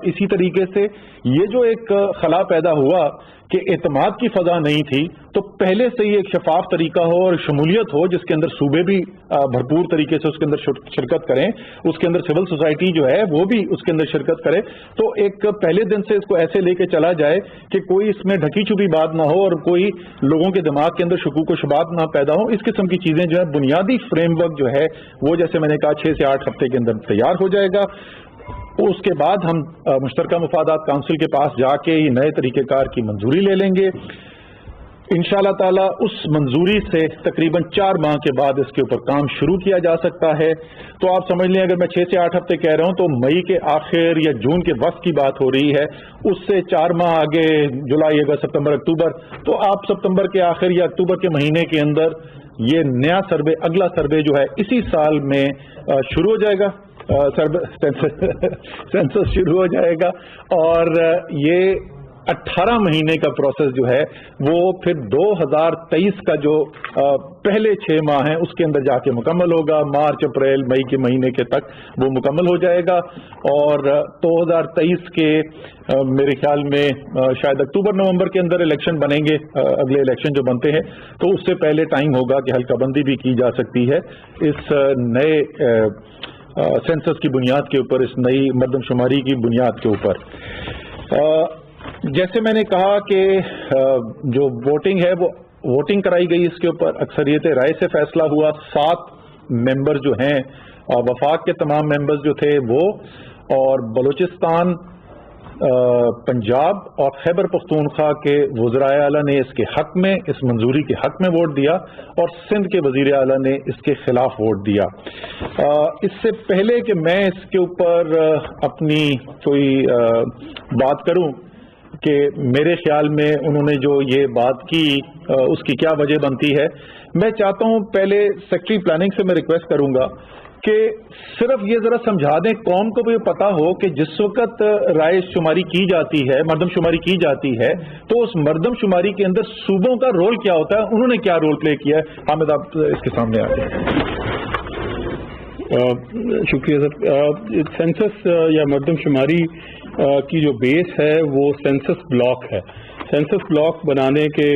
इसी तरीके से ये जो एक खला पैदा हुआ कि एतमाद की फजा नहीं थी, तो पहले से ही एक शफाफ तरीका हो और शमूलियत हो जिसके अंदर सूबे भी भरपूर तरीके से उसके अंदर शिरकत करें, उसके अंदर सिविल सोसाइटी जो है वो भी उसके अंदर शिरकत करे। तो एक पहले दिन से इसको ऐसे लेके चला जाए कि कोई इसमें ढकी छुपी बात ना हो और कोई लोगों के दिमाग के अंदर शकूक व शुबात ना पैदा हो। इस किस्म की चीजें जो है बुनियादी फ्रेमवर्क जो है वो जैसे मैंने कहा 6 से 8 हफ्ते के अंदर तैयार हो जाएगा। उसके बाद हम मुश्तरका मुफादात काउंसिल के पास जाके ये नए तरीक़ेकार की मंजूरी ले लेंगे। इंशाअल्लाह ताला उस मंजूरी से तकरीबन 4 माह के बाद इसके ऊपर काम शुरू किया जा सकता है। तो आप समझ लें अगर मैं 6 से 8 हफ्ते कह रहा हूं तो मई के आखिर या जून के वक्त की बात हो रही है। उससे 4 माह आगे जुलाई, अगस्त, सितंबर, अक्टूबर, तो आप सितंबर के आखिर या अक्टूबर के महीने के अंदर ये नया सर्वे, अगला सर्वे जो है इसी साल में शुरू हो जाएगा, सेंसस शुरू हो जाएगा और ये 18 महीने का प्रोसेस जो है वो फिर 2023 का जो पहले 6 माह हैं उसके अंदर जाके मुकम्मल होगा। मार्च, अप्रैल, मई के महीने के तक वो मुकम्मल हो जाएगा और 2023 के मेरे ख्याल में शायद अक्टूबर नवंबर के अंदर इलेक्शन बनेंगे, अगले इलेक्शन जो बनते हैं, तो उससे पहले टाइम होगा कि हल्काबंदी भी की जा सकती है इस नए सेंसस की बुनियाद के ऊपर, इस नई मर्दमशुमारी की बुनियाद के ऊपर। जैसे मैंने कहा कि जो वोटिंग है वो वोटिंग कराई गई, इसके ऊपर अक्सरियत राय से फैसला हुआ। 7 मेंबर जो हैं वफाक के तमाम मेंबर्स जो थे वो, और बलूचिस्तान, पंजाब और खैबर पख्तूनख्वा के वज़राए आला ने इसके हक में, इस मंजूरी के हक में वोट दिया और सिंध के वज़ीर आला ने इसके खिलाफ वोट दिया। इससे पहले कि मैं इसके ऊपर अपनी कोई बात करूं कि मेरे ख्याल में उन्होंने जो ये बात की उसकी क्या वजह बनती है, मैं चाहता हूं पहले सेक्रेटरी प्लानिंग से मैं रिक्वेस्ट करूंगा कि सिर्फ ये जरा समझा दें, कौम को भी पता हो कि जिस वक्त राय शुमारी की जाती है, मर्दमशुमारी की जाती है, तो उस मर्दमशुमारी के अंदर सूबों का रोल क्या होता है, उन्होंने क्या रोल प्ले किया है। हामिद, आप इसके सामने आ जाए। शुक्रिया सर। सेंसस या मर्दमशुमारी की जो बेस है वो सेंसस ब्लॉक है। सेंसस ब्लॉक बनाने के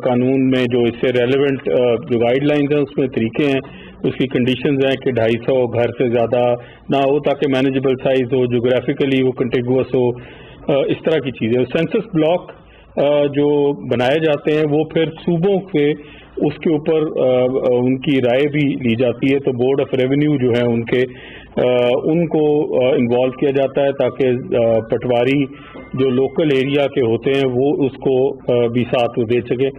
कानून में जो इससे रेलेवेंट जो गाइडलाइंस हैं उसमें तरीके हैं, उसकी कंडीशंस हैं कि 250 घर से ज़्यादा ना हो ताकि मैनेजेबल साइज हो, जोग्राफिकली वो कंटिगुअस हो, इस तरह की चीज़ें। सेंसस ब्लॉक जो बनाए जाते हैं वो फिर सूबों के उसके ऊपर उनकी राय भी ली जाती है। तो बोर्ड ऑफ रेवेन्यू जो है उनको इन्वॉल्व किया जाता है ताकि पटवारी जो लोकल एरिया के होते हैं वो उसको भी साथ दे सकें,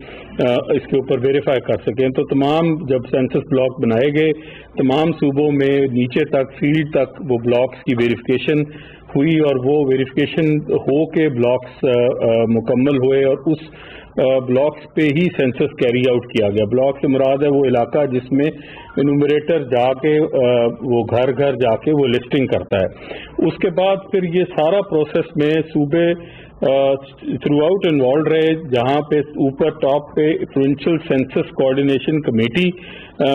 इसके ऊपर वेरीफाई कर सकें। तो तमाम जब सेंसस ब्लॉक बनाए गए तमाम सूबों में नीचे तक फील्ड तक वो ब्लॉक्स की वेरिफिकेशन हुई और वो वेरिफिकेशन हो के ब्लॉक्स मुकम्मल हुए और उस ब्लॉक्स पे ही सेंसस कैरी आउट किया गया। ब्लॉक से मुराद है वो इलाका जिसमें इन्यूमरेटर जाके वो घर घर जाके वो लिस्टिंग करता है। उसके बाद फिर ये सारा प्रोसेस में सूबे थ्रू आउट इन्वॉल्व रहे, जहाँ पे ऊपर टॉप पे प्रोविंशियल सेंसस कोऑर्डिनेशन कमेटी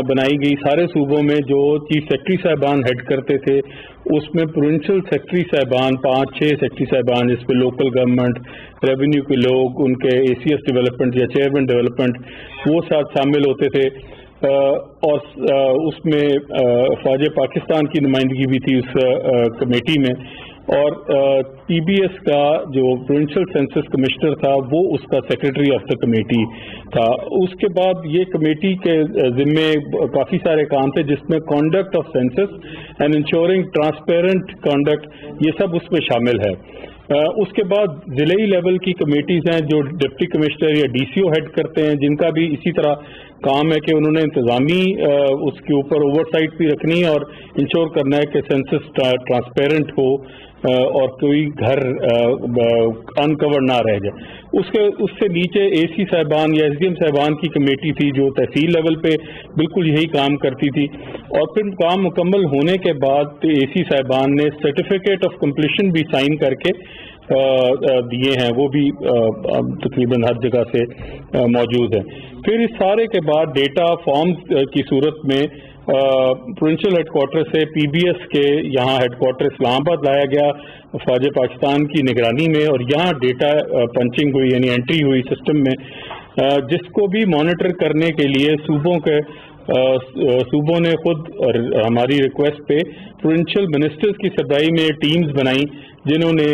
बनाई गई। सारे सूबों में जो चीफ सेक्रेटरी साहबान हेड करते थे उसमें प्रोविंशियल सेक्रेटरी साहबान 5-6 सेक्रेटरी साहबान, जिस पे लोकल गवर्नमेंट, रेवेन्यू के लोग, उनके ACS डेवलपमेंट या चेयरमैन डेवलपमेंट वो साथ शामिल होते थे। और उसमें फौज पाकिस्तान की नुमाइंदगी भी थी उस कमेटी में। और TBS का जो प्रोविंशियल सेंसस कमिश्नर था वो उसका सेक्रेटरी ऑफ द कमेटी था। उसके बाद ये कमेटी के जिम्मे काफ़ी सारे काम थे जिसमें conduct of census and ensuring transparent conduct, ये सब उसमें शामिल है। اس کے بعد ضلعی لیول کی کمیٹیز ہیں جو ڈپٹی کمشنر یا DCO ہیڈ کرتے ہیں، جن کا بھی اسی طرح کام ہے کہ انہوں نے انتظامی اس کے اوپر اوور سائٹ بھی رکھنی ہے اور انشور کرنا ہے کہ سینسس ٹرانسپیرنٹ ہو اور کوئی گھر انکور نہ رہ جائے۔ اس سے نیچے AC صاحبان یا SDM صاحبان کی کمیٹی تھی جو تحصیل لیول پہ بالکل یہی کام کرتی تھی، اور پھر کام مکمل ہونے کے بعد AC صاحبان نے سرٹیفکیٹ آف کمپلیشن بھی سائن کر کے دیے ہیں، وہ بھی تقریباً ہر جگہ سے موجود ہیں۔ پھر اس سارے کے بعد ڈیٹا فارمز کی صورت میں پروونشل ہیڈ کوارٹر سے PBS کے یہاں ہیڈ کوارٹر اسلام آباد لایا گیا فوج پاکستان کی نگرانی میں، اور یہاں ڈیٹا پنچنگ ہوئی، یعنی انٹری ہوئی سسٹم میں، جس کو بھی مانیٹر کرنے کے لیے صوبوں نے خود ہماری ریکویسٹ پہ پروونشل منسٹرز کی سربراہی میں ٹیمز بنائی جنہوں نے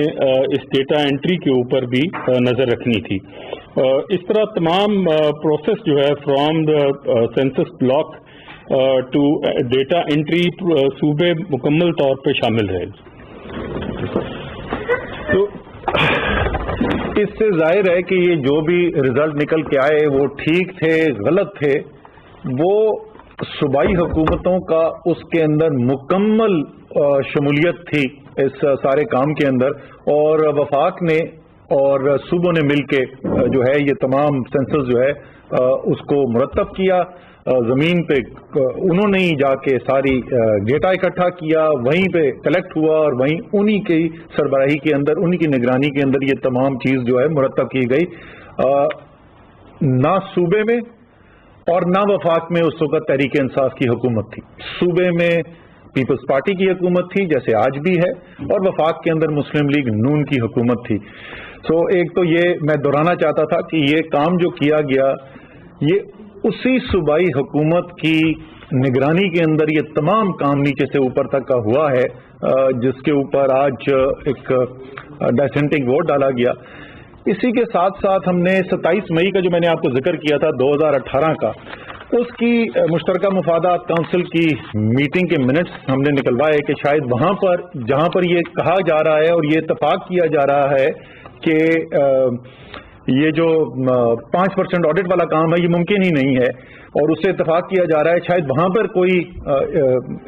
اس ڈیٹا انٹری کے اوپر بھی نظر رکھنی تھی۔ اس طرح تمام پروسیس جو ہے from the census block to data entry صوبے مکمل طور پہ شامل رہے۔ تو اس سے ظاہر ہے کہ یہ جو بھی رزلٹ نکل کے آئے وہ ٹھیک تھے غلط تھے، وہ صوبائی حکومتوں کا اس کے اندر مکمل شمولیت تھی اس سارے کام کے اندر، اور وفاق نے اور صوبوں نے مل کے جو ہے یہ تمام سینسس جو ہے اس کو مرتب کیا۔ زمین پہ انہوں نے ہی جا کے ساری ڈیٹا اکٹھا کیا، وہیں پہ کلیکٹ ہوا، اور وہیں انہی کی سربراہی کے اندر، انہی کی نگرانی کے اندر یہ تمام چیز جو ہے مرتب کی گئی۔ نہ صوبے میں اور نہ وفاق میں اس وقت تحریک انصاف کی حکومت تھی، صوبے میں پیپلز پارٹی کی حکومت تھی جیسے آج بھی ہے، اور وفاق کے اندر مسلم لیگ نون کی حکومت تھی۔ سو ایک تو یہ میں دہرانا چاہتا تھا کہ یہ کام جو کیا گیا یہ اسی صوبائی حکومت کی نگرانی کے اندر یہ تمام کام نیچے سے اوپر تک کا ہوا ہے، جس کے اوپر آج ایک ڈسینٹنگ ووٹ ڈالا گیا۔ اسی کے ساتھ ساتھ ہم نے 27 مئی کا جو میں نے آپ کو ذکر کیا تھا 2018 کا، اس کی مشترکہ مفادات کونسل کی میٹنگ کے منٹس ہم نے نکلوائے کہ شاید وہاں پر جہاں پر یہ کہا جا رہا ہے اور یہ اتفاق کیا جا رہا ہے کہ یہ جو 5% آڈٹ والا کام ہے یہ ممکن ہی نہیں ہے، اور اس سے اتفاق کیا جا رہا ہے شاید وہاں پر کوئی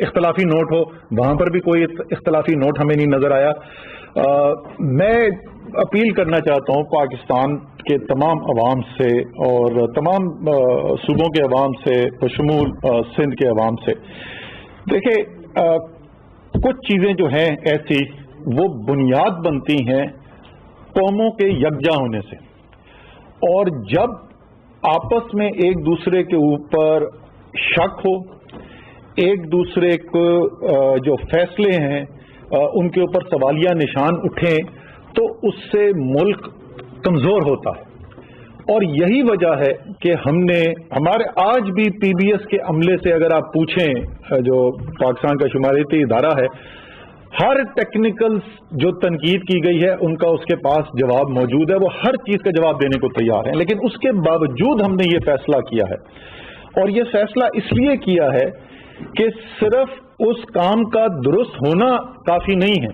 اختلافی نوٹ ہو، وہاں پر بھی کوئی اختلافی نوٹ ہمیں نہیں نظر آیا۔ میں اپیل کرنا چاہتا ہوں پاکستان کے تمام عوام سے اور تمام صوبوں کے عوام سے بشمول سندھ کے عوام سے، دیکھیں کچھ چیزیں جو ہیں ایسی وہ بنیاد بنتی ہیں قوموں کے یکجا ہونے سے، اور جب آپس میں ایک دوسرے کے اوپر شک ہو، ایک دوسرے کو جو فیصلے ہیں ان کے اوپر سوالیہ نشان اٹھیں تو اس سے ملک کمزور ہوتا ہے۔ اور یہی وجہ ہے کہ ہم نے ہمارے آج بھی PBS کے عملے سے اگر آپ پوچھیں، جو پاکستان کا شماریاتی ادارہ ہے، ہر ٹیکنیکل جو تنقید کی گئی ہے ان کا اس کے پاس جواب موجود ہے، وہ ہر چیز کا جواب دینے کو تیار ہیں، لیکن اس کے باوجود ہم نے یہ فیصلہ کیا ہے، اور یہ فیصلہ اس لیے کیا ہے کہ صرف اس کام کا درست ہونا کافی نہیں ہے،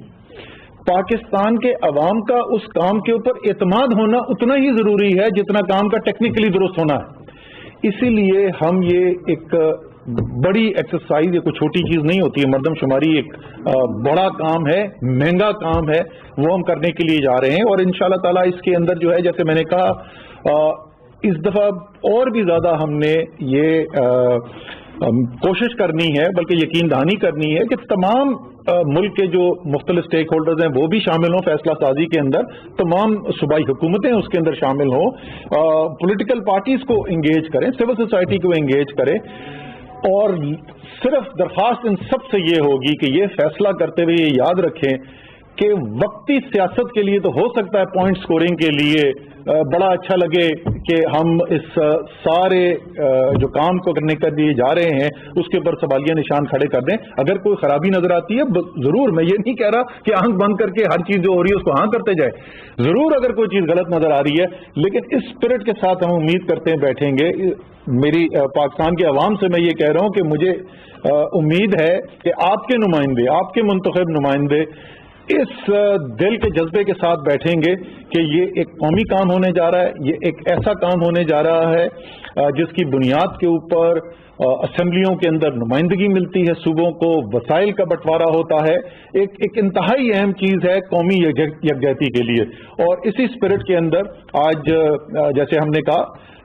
پاکستان کے عوام کا اس کام کے اوپر اعتماد ہونا اتنا ہی ضروری ہے جتنا کام کا ٹیکنیکلی درست ہونا ہے۔ اسی لیے ہم یہ ایک بڑی ایکسرسائز، یہ کوئی چھوٹی چیز نہیں ہوتی ہے، مردم شماری ایک بڑا کام ہے، مہنگا کام ہے، وہ ہم کرنے کے لیے جا رہے ہیں، اور انشاءاللہ تعالی اس کے اندر جو ہے جیسے میں نے کہا اس دفعہ اور بھی زیادہ ہم نے یہ کوشش کرنی ہے، بلکہ یقین دہانی کرنی ہے کہ تمام ملک کے جو مختلف سٹیک ہولڈرز ہیں وہ بھی شامل ہوں فیصلہ سازی کے اندر، تمام صوبائی حکومتیں اس کے اندر شامل ہوں، پولیٹیکل پارٹیز کو انگیج کریں، سول سوسائٹی کو انگیج کریں، اور صرف درخواست ان سب سے یہ ہوگی کہ یہ فیصلہ کرتے ہوئے یہ یاد رکھیں کہ وقتی سیاست کے لیے تو ہو سکتا ہے پوائنٹ سکورنگ کے لیے بڑا اچھا لگے کہ ہم اس سارے جو کام کو کرنے کے لیے جا رہے ہیں اس کے اوپر سوالیہ نشان کھڑے کر دیں، اگر کوئی خرابی نظر آتی ہے ضرور، میں یہ نہیں کہہ رہا کہ آنکھ بند کر کے ہر چیز جو ہو رہی ہے اس کو ہاں کرتے جائے، ضرور اگر کوئی چیز غلط نظر آ رہی ہے، لیکن اس اسپرٹ کے ساتھ ہم امید کرتے ہیں بیٹھیں گے۔ میری پاکستان کے عوام سے میں یہ کہہ رہا ہوں کہ مجھے امید ہے کہ آپ کے نمائندے، آپ کے منتخب نمائندے اس دل کے جذبے کے ساتھ بیٹھیں گے کہ یہ ایک قومی کام ہونے جا رہا ہے, یہ ایک ایسا کام ہونے جا رہا ہے جس کی بنیاد کے اوپر اسمبلیوں کے اندر نمائندگی ملتی ہے, صوبوں کو وسائل کا بٹوارا ہوتا ہے, ایک انتہائی اہم چیز ہے قومی یکجہتی کے لیے. اور اسی اسپرٹ کے اندر آج جیسے ہم نے کہا,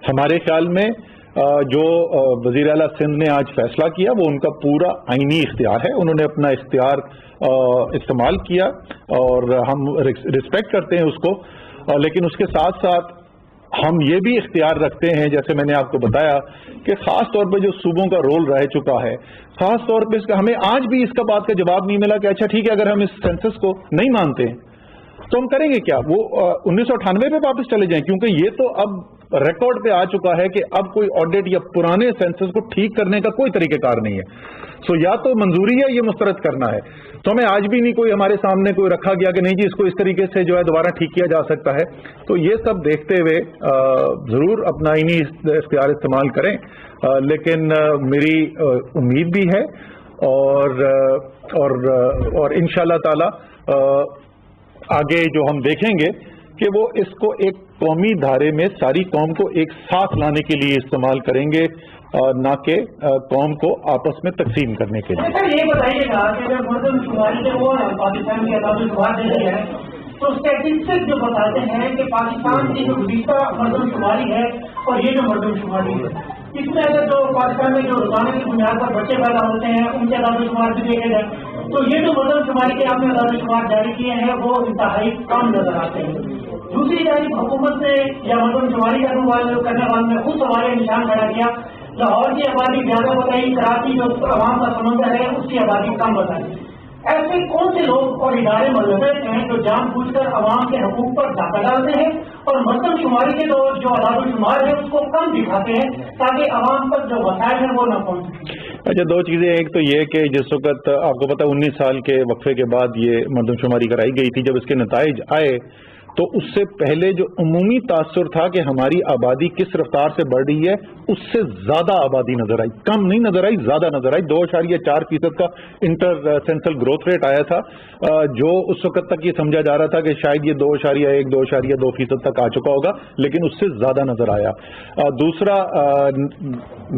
ہمارے خیال میں جو وزیر اعلیٰ سندھ نے آج فیصلہ کیا وہ ان کا پورا آئینی اختیار ہے, انہوں نے اپنا اختیار استعمال کیا اور ہم رسپیکٹ کرتے ہیں اس کو, لیکن اس کے ساتھ ساتھ ہم یہ بھی اختیار رکھتے ہیں جیسے میں نے آپ کو بتایا کہ خاص طور پہ جو صوبوں کا رول رہ چکا ہے, خاص طور پہ اس کا ہمیں آج بھی اس کا بات کا جواب نہیں ملا کہ اچھا ٹھیک ہے اگر ہم اس سینسس کو نہیں مانتے ہیں تو ہم کریں گے کیا, وہ 1998 پہ واپس چلے جائیں, کیونکہ یہ تو اب ریکارڈ پہ آ چکا ہے کہ اب کوئی آڈٹ یا پرانے سینسس کو ٹھیک کرنے کا کوئی طریقہ کار نہیں ہے. سو یا تو منظوری ہے, یہ مسترد کرنا ہے. تو ہمیں آج بھی نہیں کوئی ہمارے سامنے کوئی رکھا گیا کہ نہیں جی اس کو اس طریقے سے جو ہے دوبارہ ٹھیک کیا جا سکتا ہے. تو یہ سب دیکھتے ہوئے ضرور اپنا آئینی اختیار استعمال کریں, لیکن میری امید بھی ہے اور انشاءاللہ تعالی آگے جو ہم دیکھیں گے کہ وہ اس کو ایک قومی دھارے میں ساری قوم کو ایک ساتھ لانے کے لیے استعمال کریں گے, نہ کہ قوم کو آپس میں تقسیم کرنے کے لیے. سر یہ بتائیے گا کہ جب مردم شماری سے وہ پاکستان کی آزادی شمار دے رہے ہیں تو اسٹیٹسٹکس جو بتاتے ہیں کہ پاکستان کی جو گزشتہ مردم شماری ہے اور یہ جو مردم شماری ہے اس میں اگر جو پاکستان میں جو روزانہ کی بنیاد پر بچے پیدا ہوتے ہیں ان کے آزادی شمار بھی دیکھے جائیں تو یہ جو مردم شماری کے آپ نے آزادی شمار جاری کیے ہیں وہ انتہائی کم نظر آتے ہیں. دوسری جانب حکومت نے یا مردم شماری کرنے والے نے خود سوال نشان کھڑا کیا, لاہور کی آبادی زیادہ بتائی, کراچی جو عوام کا سمندر ہے اس کی آبادی کم بتائی. ایسے کون سے لوگ اور ادارے ملوث ہیں جو جان بوجھ کر عوام کے حقوق پر دھاکہ ڈالتے ہیں اور مردم شماری کے جو اعداد و شمار ہے اس کو کم دکھاتے ہیں تاکہ عوام پر جو وسائل ہیں وہ نہ پہنچیں؟ اچھا, دو چیزیں. ایک تو یہ کہ جس وقت آپ کو پتا 19 سال کے وقفے کے بعد یہ مردم شماری کرائی گئی تھی, جب اس کے نتائج آئے تو اس سے پہلے جو عمومی تاثر تھا کہ ہماری آبادی کس رفتار سے بڑھ رہی ہے اس سے زیادہ آبادی نظر آئی, کم نہیں نظر آئی, زیادہ نظر آئی. 2.4% کا انٹر سینسل گروتھ ریٹ آیا تھا, جو اس وقت تک یہ سمجھا جا رہا تھا کہ شاید یہ 2.1 2.2% تک آ چکا ہوگا, لیکن اس سے زیادہ نظر آیا. دوسرا,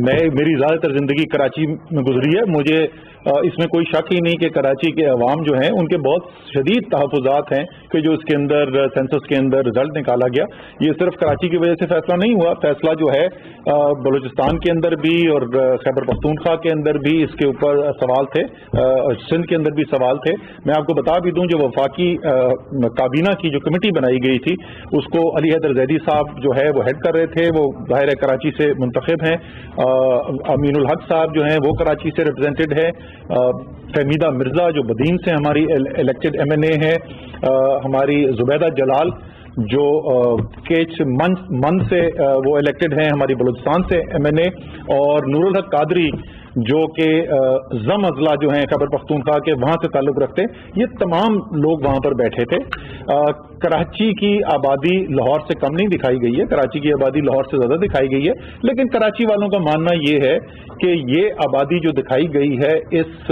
میری زیادہ تر زندگی کراچی میں گزری ہے, مجھے اس میں کوئی شک ہی نہیں کہ کراچی کے عوام جو ہیں ان کے بہت شدید تحفظات ہیں کہ جو اس کے اندر سینسس کے اندر رزلٹ نکالا گیا. یہ صرف کراچی کی وجہ سے فیصلہ نہیں ہوا, فیصلہ جو ہے بلوچستان کے اندر بھی اور خیبر پختونخوا کے اندر بھی اس کے اوپر سوال تھے, سندھ کے اندر بھی سوال تھے. میں آپ کو بتا بھی دوں جو وفاقی کابینہ کی جو کمیٹی بنائی گئی تھی اس کو علی حیدر زیدی صاحب جو ہے وہ ہیڈ کر رہے تھے, وہ ظاہر ہے کراچی سے منتخب ہیں. امین الحق صاحب جو ہیں وہ کراچی سے ریپرزینٹڈ ہے. فہمیدہ مرزا جو بدین سے ہماری الیکٹڈ MNA ہے, ہماری زبیدہ جلال جو کیچ من سے وہ الیکٹڈ ہیں ہماری بلوچستان سے MNA, اور نور الحق قادری جو کہ زم اضلاع جو ہیں خیبر پختونخوا کے وہاں سے تعلق رکھتے, یہ تمام لوگ وہاں پر بیٹھے تھے. کراچی کی آبادی لاہور سے کم نہیں دکھائی گئی ہے, کراچی کی آبادی لاہور سے زیادہ دکھائی گئی ہے, لیکن کراچی والوں کا ماننا یہ ہے کہ یہ آبادی جو دکھائی گئی ہے اس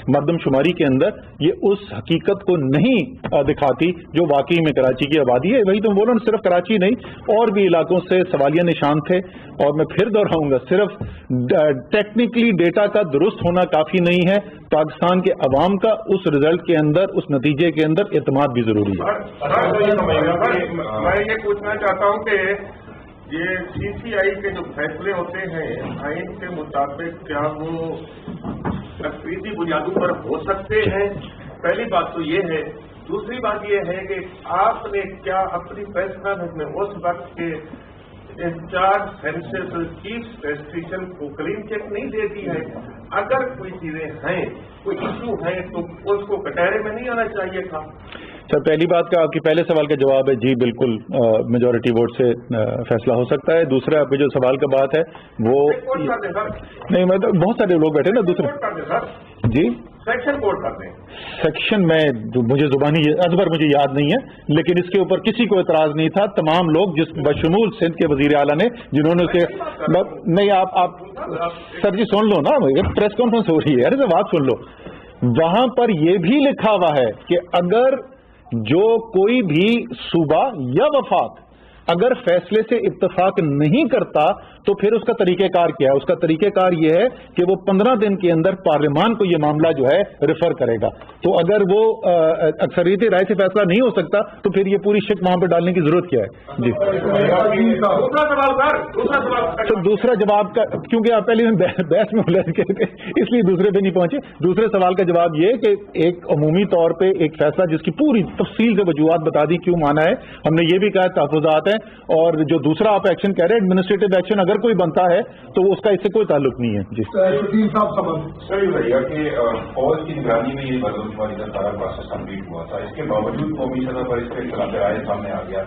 مردم شماری کے اندر یہ اس حقیقت کو نہیں دکھاتی جو واقعی میں کراچی کی آبادی ہے. وہی تو بولوں, صرف کراچی نہیں اور بھی علاقوں سے سوالیہ نشان تھے. اور میں پھر دوہراؤں گا, صرف ٹیکنیکلی ڈیٹا کا درست ہونا کافی نہیں ہے, پاکستان کے عوام کا اس رزلٹ کے اندر, اس نتیجے کے اندر اعتماد بھی ضروری ہے. میں یہ پوچھنا چاہتا ہوں کہ یہ CCI کے جو فیصلے ہوتے ہیں آئین کے مطابق کیا وہ تقریبی بنیادوں پر ہو سکتے ہیں؟ پہلی بات تو یہ ہے. دوسری بات یہ ہے کہ آپ نے کیا اپنی فیصلہ میں اس وقت کے انچارج سینسس چیف اسٹیٹسٹیشین کو کلین چیک نہیں دیتی ہے؟ اگر کوئی چیزیں ہیں, کوئی ایشو ہیں تو اس کو کٹہرے میں نہیں آنا چاہیے تھا. سر, پہلی بات کا آپ کے پہلے سوال کا جواب ہے جی بالکل, میجورٹی ووٹ سے فیصلہ ہو سکتا ہے. دوسرا آپ کے جو سوال کا بات ہے وہ نہیں, میں تو بہت سارے لوگ بیٹھے نا. دوسرے جی سیکشن کوڈ کرتے ہیں, سیکشن میں مجھے زبانی ازبر مجھے یاد نہیں ہے, لیکن اس کے اوپر کسی کو اعتراض نہیں تھا. تمام لوگ جس بشمول سندھ کے وزیر اعلیٰ نے جنہوں نے اسے نہیں, آپ سر جی سن لو نا, پریس کانفرنس ہو رہی ہے, ارے بات سن لو. वहां पर यह भी लिखा हुआ है कि अगर जो कोई भी सूबा या वफाक अगर फैसले से इत्तेफाक नहीं करता तो फिर उसका तरीक़ेकार क्या है? उसका तरीक़ेकार यह है कि वो 15 दिन के अंदर पार्लियामान को यह मामला जो है रिफर करेगा। तो अगर वो अक्सरियती राय से फैसला नहीं हो सकता तो फिर ये पूरी शिक वहां पर डालने की जरूरत क्या है? जी तो दूसरा जवाब का, क्योंकि आप पहले बहस में उलझ गए थे इसलिए दूसरे पे नहीं पहुंचे। दूसरे सवाल का जवाब ये कि एक अमूमी तौर पे एक फैसला जिसकी पूरी तफसील से वजूहात बता दी क्यों माना है, हमने ये भी कहा तहफ़्फ़ुज़ात है। और जो दूसरा आप एक्शन कह रहे हैं एडमिनिस्ट्रेटिव एक्शन अगर कोई बनता है तो उसका इससे कोई ताल्लुक नहीं है। जी सही भैया कि फौज की निगरानी में ये मरदमशुमारी का सारा प्रोसेस कंप्लीट हुआ था, इसके बावजूद कौमी सतह पर इसका इख्तिलाफ राय सामने आ गया।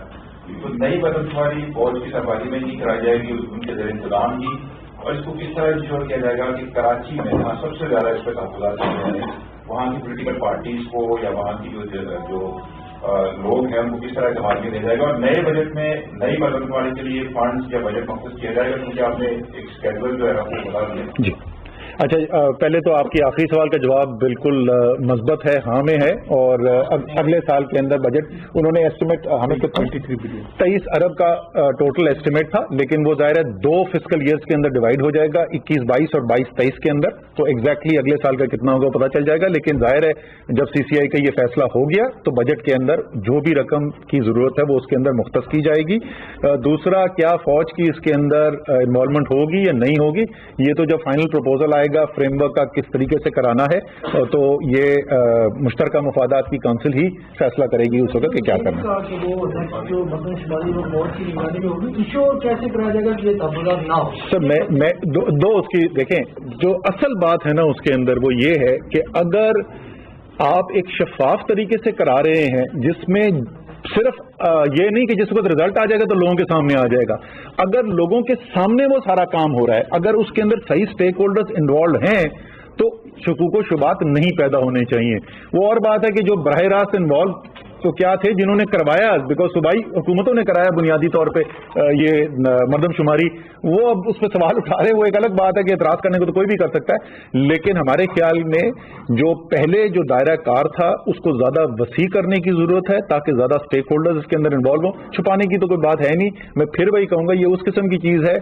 तो नई मरदमशुमारी फौज की सरबराही में नहीं कराई जाएगी, उनके ज़रिए इंतजाम की, और इसको किस तरह इंश्योर किया जाएगा कि कराची में जहाँ सबसे ज्यादा इस पर तहफ़्फ़ुज़ात हैं वहाँ की पोलिटिकल पार्टीज को या वहाँ की जो लोग हैं उनको किस तरह इस्तेमाल किया जाएगा, और नए बजट में नई मरदमशुमारी के लिए फंड्स या बजट मखसूस किया जाएगा, क्योंकि आपने एक स्केड्यूल जो है आपको बता दिया। जी अच्छा, पहले तो आपकी आखिरी सवाल का जवाब बिल्कुल मस्बत है, हाँ में है। और अगले साल के अंदर बजट उन्होंने एस्टिमेट हमें तो 23 अरब का टोटल एस्टिमेट था, लेकिन वो ज़ाहिर है 2 फिस्कल ईयर्स के अंदर डिवाइड हो जाएगा, 21-22 और 22-23 के अंदर। तो एग्जैक्टली अगले साल का कितना होगा पता चल जाएगा। लेकिन जाहिर है जब CCI का ये फैसला हो गया तो बजट के अंदर जो भी रकम की जरूरत है वो उसके अंदर मुख्तस की जाएगी। दूसरा, क्या फौज की इसके अंदर इन्वॉल्वमेंट होगी या नहीं होगी, ये तो जब फाइनल प्रपोजल आएगा फ्रेमवर्क का किस तरीके से कराना है तो ये मुश्तरका मफादात की काउंसिल ही फैसला करेगी उस वक्त कि क्या करना है। सर मैं दो उसकी देखें, जो असल बात है ना उसके अंदर वो ये है कि अगर आप एक शफाफ तरीके से करा रहे हैं जिसमें सिर्फ ये नहीं कि जिस वक्त रिजल्ट आ जाएगा तो लोगों के सामने आ जाएगा, अगर लोगों के सामने वो सारा काम हो रहा है, अगर उसके अंदर सही स्टेक होल्डर्स इन्वॉल्व हैं तो शकूको शुबात नहीं पैदा होने चाहिए। वो और बात है कि जो बराह रास्त इन्वॉल्व तो क्या थे जिन्होंने करवाया, बिकॉज सूबाई हुकूमतों ने कराया बुनियादी तौर पे ये मरदमशुमारी, वो अब उस पर सवाल उठा रहे, वो एक अलग बात है कि एतराज करने को तो कोई भी कर सकता है। लेकिन हमारे ख्याल में जो पहले जो दायरा कार था उसको ज्यादा वसी करने की जरूरत है ताकि ज्यादा स्टेक होल्डर्स इसके अंदर इन्वॉल्व हो। छुपाने की तो कोई बात है नहीं। मैं फिर वही कहूंगा ये उस किस्म की चीज है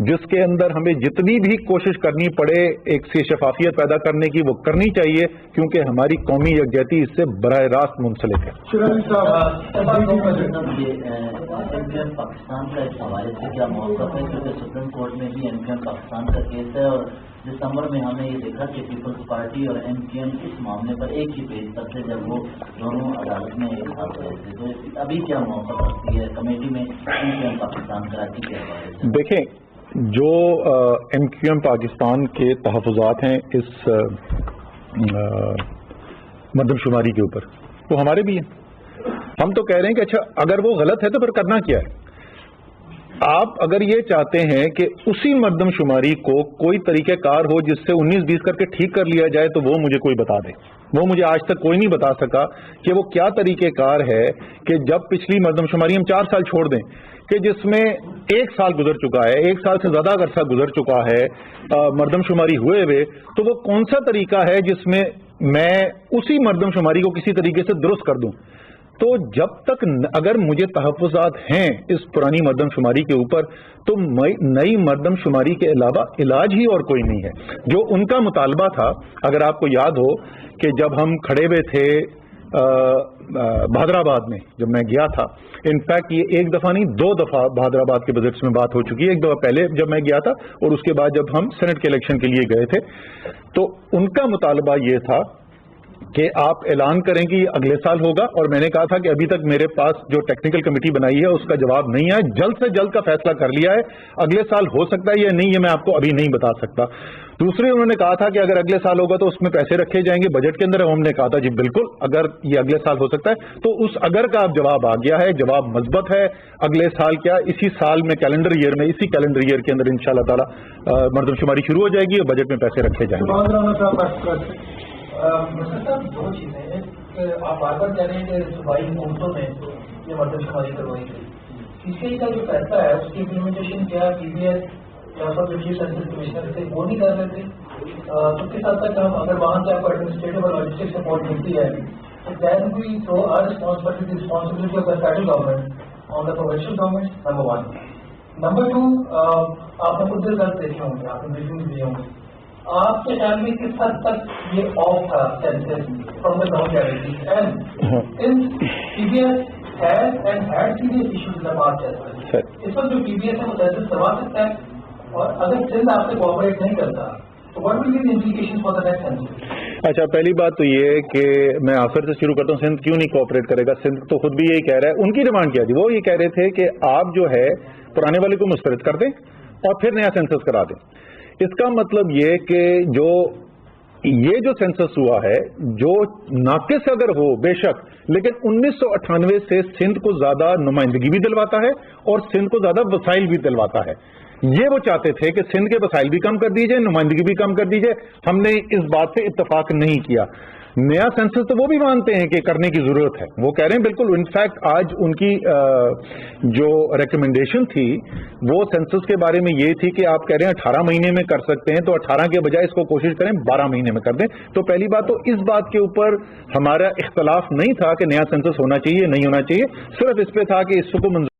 जिसके अंदर हमें जितनी भी कोशिश करनी पड़े एक से शफाफियत पैदा करने की वो करनी चाहिए, क्योंकि हमारी कौमी यकजहती इससे बराह रास्त मुंसलिक है। पाकिस्तान का इस हवाले से क्या मौक़िफ़ है, क्योंकि सुप्रीम कोर्ट में भी MQM पाकिस्तान का केस है और दिसंबर में हमने ये देखा कि पीपल्स पार्टी और MQM इस मामले पर एक ही पेज पर थे जब वो दोनों अदालत में एक साथ रहे थे। तो अभी क्या मौक़िफ़ रखती है कमेटी में MQM पाकिस्तान कराची के हवाले से? देखें, जो MQM पाकिस्तान के तहफ़्फ़ुज़ात हैं इस मरदमशुमारी के ऊपर वो हमारे भी हैं। हम तो कह रहे हैं कि अच्छा अगर वो गलत है तो फिर करना क्या है। आप अगर ये चाहते हैं कि उसी मरदमशुमारी को कोई तरीक़ेकार हो जिससे 19-20 करके ठीक कर लिया जाए तो वो मुझे कोई बता दे। वो मुझे आज तक कोई नहीं बता सका कि वो क्या तरीक़ेकार है कि जब पिछली मरदमशुमारी हम 4 साल छोड़ दें कि जिसमें 1 साल गुजर चुका है, 1 साल से ज्यादा अरसा गुजर चुका है मरदमशुमारी हुए हुए, तो वो कौन सा तरीका है जिसमें मैं उसी मरदमशुमारी को किसी तरीके से दुरुस्त कर दूं। तो जब तक अगर मुझे तहफ़्फ़ुज़ात हैं इस पुरानी मरदमशुमारी के ऊपर तो नई मरदमशुमारी के अलावा इलाज ही और कोई नहीं है। जो उनका मुतालबा था, अगर आपको याद हो कि जब हम खड़े हुए थे बहादराबाद में, जब मैं गया था, इनफैक्ट ये 1 दफा नहीं 2 दफा बहादराबाद के बजट्स में बात हो चुकी है। 1 दफा पहले जब मैं गया था और उसके बाद जब हम सेनेट के इलेक्शन के लिए गए थे, तो उनका मुतालबा ये था कि आप ऐलान करें कि अगले साल होगा, और मैंने कहा था कि अभी तक मेरे पास जो टेक्निकल कमेटी बनाई है उसका जवाब नहीं है, जल्द से जल्द का फैसला कर लिया है, अगले साल हो सकता है या नहीं ये मैं आपको अभी नहीं बता सकता। दूसरे उन्होंने कहा था कि अगर अगले साल होगा तो उसमें पैसे रखे जाएंगे बजट के अंदर। हमने कहा था जी बिल्कुल, अगर ये अगले साल हो सकता है तो उस अगर का अब जवाब आ गया है, जवाब मजबूत है। अगले साल क्या, इसी साल में कैलेंडर ईयर में, इसी कैलेंडर ईयर के अंदर इंशाअल्लाह ताला मरदमशुमारी शुरू हो जाएगी और बजट में पैसे रखे जाएंगे। दो चीजें, आप बार बार कह रहे हैं कि सूबाई हुकूमतों में ये मरदमशुमारी करवाई गई, CCI का जो फैसला है उसकी इम्प्लीमेंटेशन क्या PBS यहाँ पर जो चीफ सेंसस कमिश्नर थे वो नहीं कर रहे थे, तो किस हद तक हम अगर वहाँ से आपको एडमिनिस्ट्रेटिव और लॉजिस्टिक सपोर्ट मिलती है तो can we throw our responsibility of the federal government on the provincial government, number 1. Number 2, आपने कुछ रिजल्ट देखे होंगे, आपने ब्रीफिंग दिए होंगे, आपके ख्याल में किस हद तक ये ऑफ था census from the ground reality and PBS has and had serious issues in the past as well. इस वक्त जो पीबीएस है वो सेंसस करवा सकता है, और अगर सिंध आपसे कोऑपरेट नहीं करता तो what will be the implications for the next census? अच्छा, पहली बात तो ये है कि मैं आखिर से शुरू करता हूँ. सिंध क्यों नहीं कोऑपरेट करेगा? सिंध तो खुद भी यही कह रहा है. उनकी डिमांड क्या थी? वो ये कह रहे थे कि आप जो है पुराने वाले को मुस्तरद कर दें और फिर नया सेंसस करा दें. इसका मतलब ये कि ये जो सेंसस हुआ है जो नाकिस अगर हो बेशक, लेकिन 1998 से सिंध को ज्यादा नुमाइंदगी भी दिलवाता है और सिंध को ज्यादा वसाइल भी दिलवाता है. ये वो चाहते थे कि सिंध के वसाइल भी कम कर दीजिए, नुमाइंदगी भी कम कर दीजिए. हमने इस बात से इत्तेफाक नहीं किया. नया सेंसस तो वो भी मानते हैं कि करने की जरूरत है, वो कह रहे हैं बिल्कुल. इनफैक्ट आज उनकी जो रिकमेंडेशन थी वो सेंसस के बारे में ये थी कि आप कह रहे हैं 18 महीने में कर सकते हैं, तो 18 के बजाय इसको कोशिश करें 12 महीने में कर दें. तो पहली बात तो इस बात के ऊपर हमारा इख्तलाफ नहीं था कि नया सेंसस होना चाहिए नहीं होना चाहिए, सिर्फ इस पे था कि इसको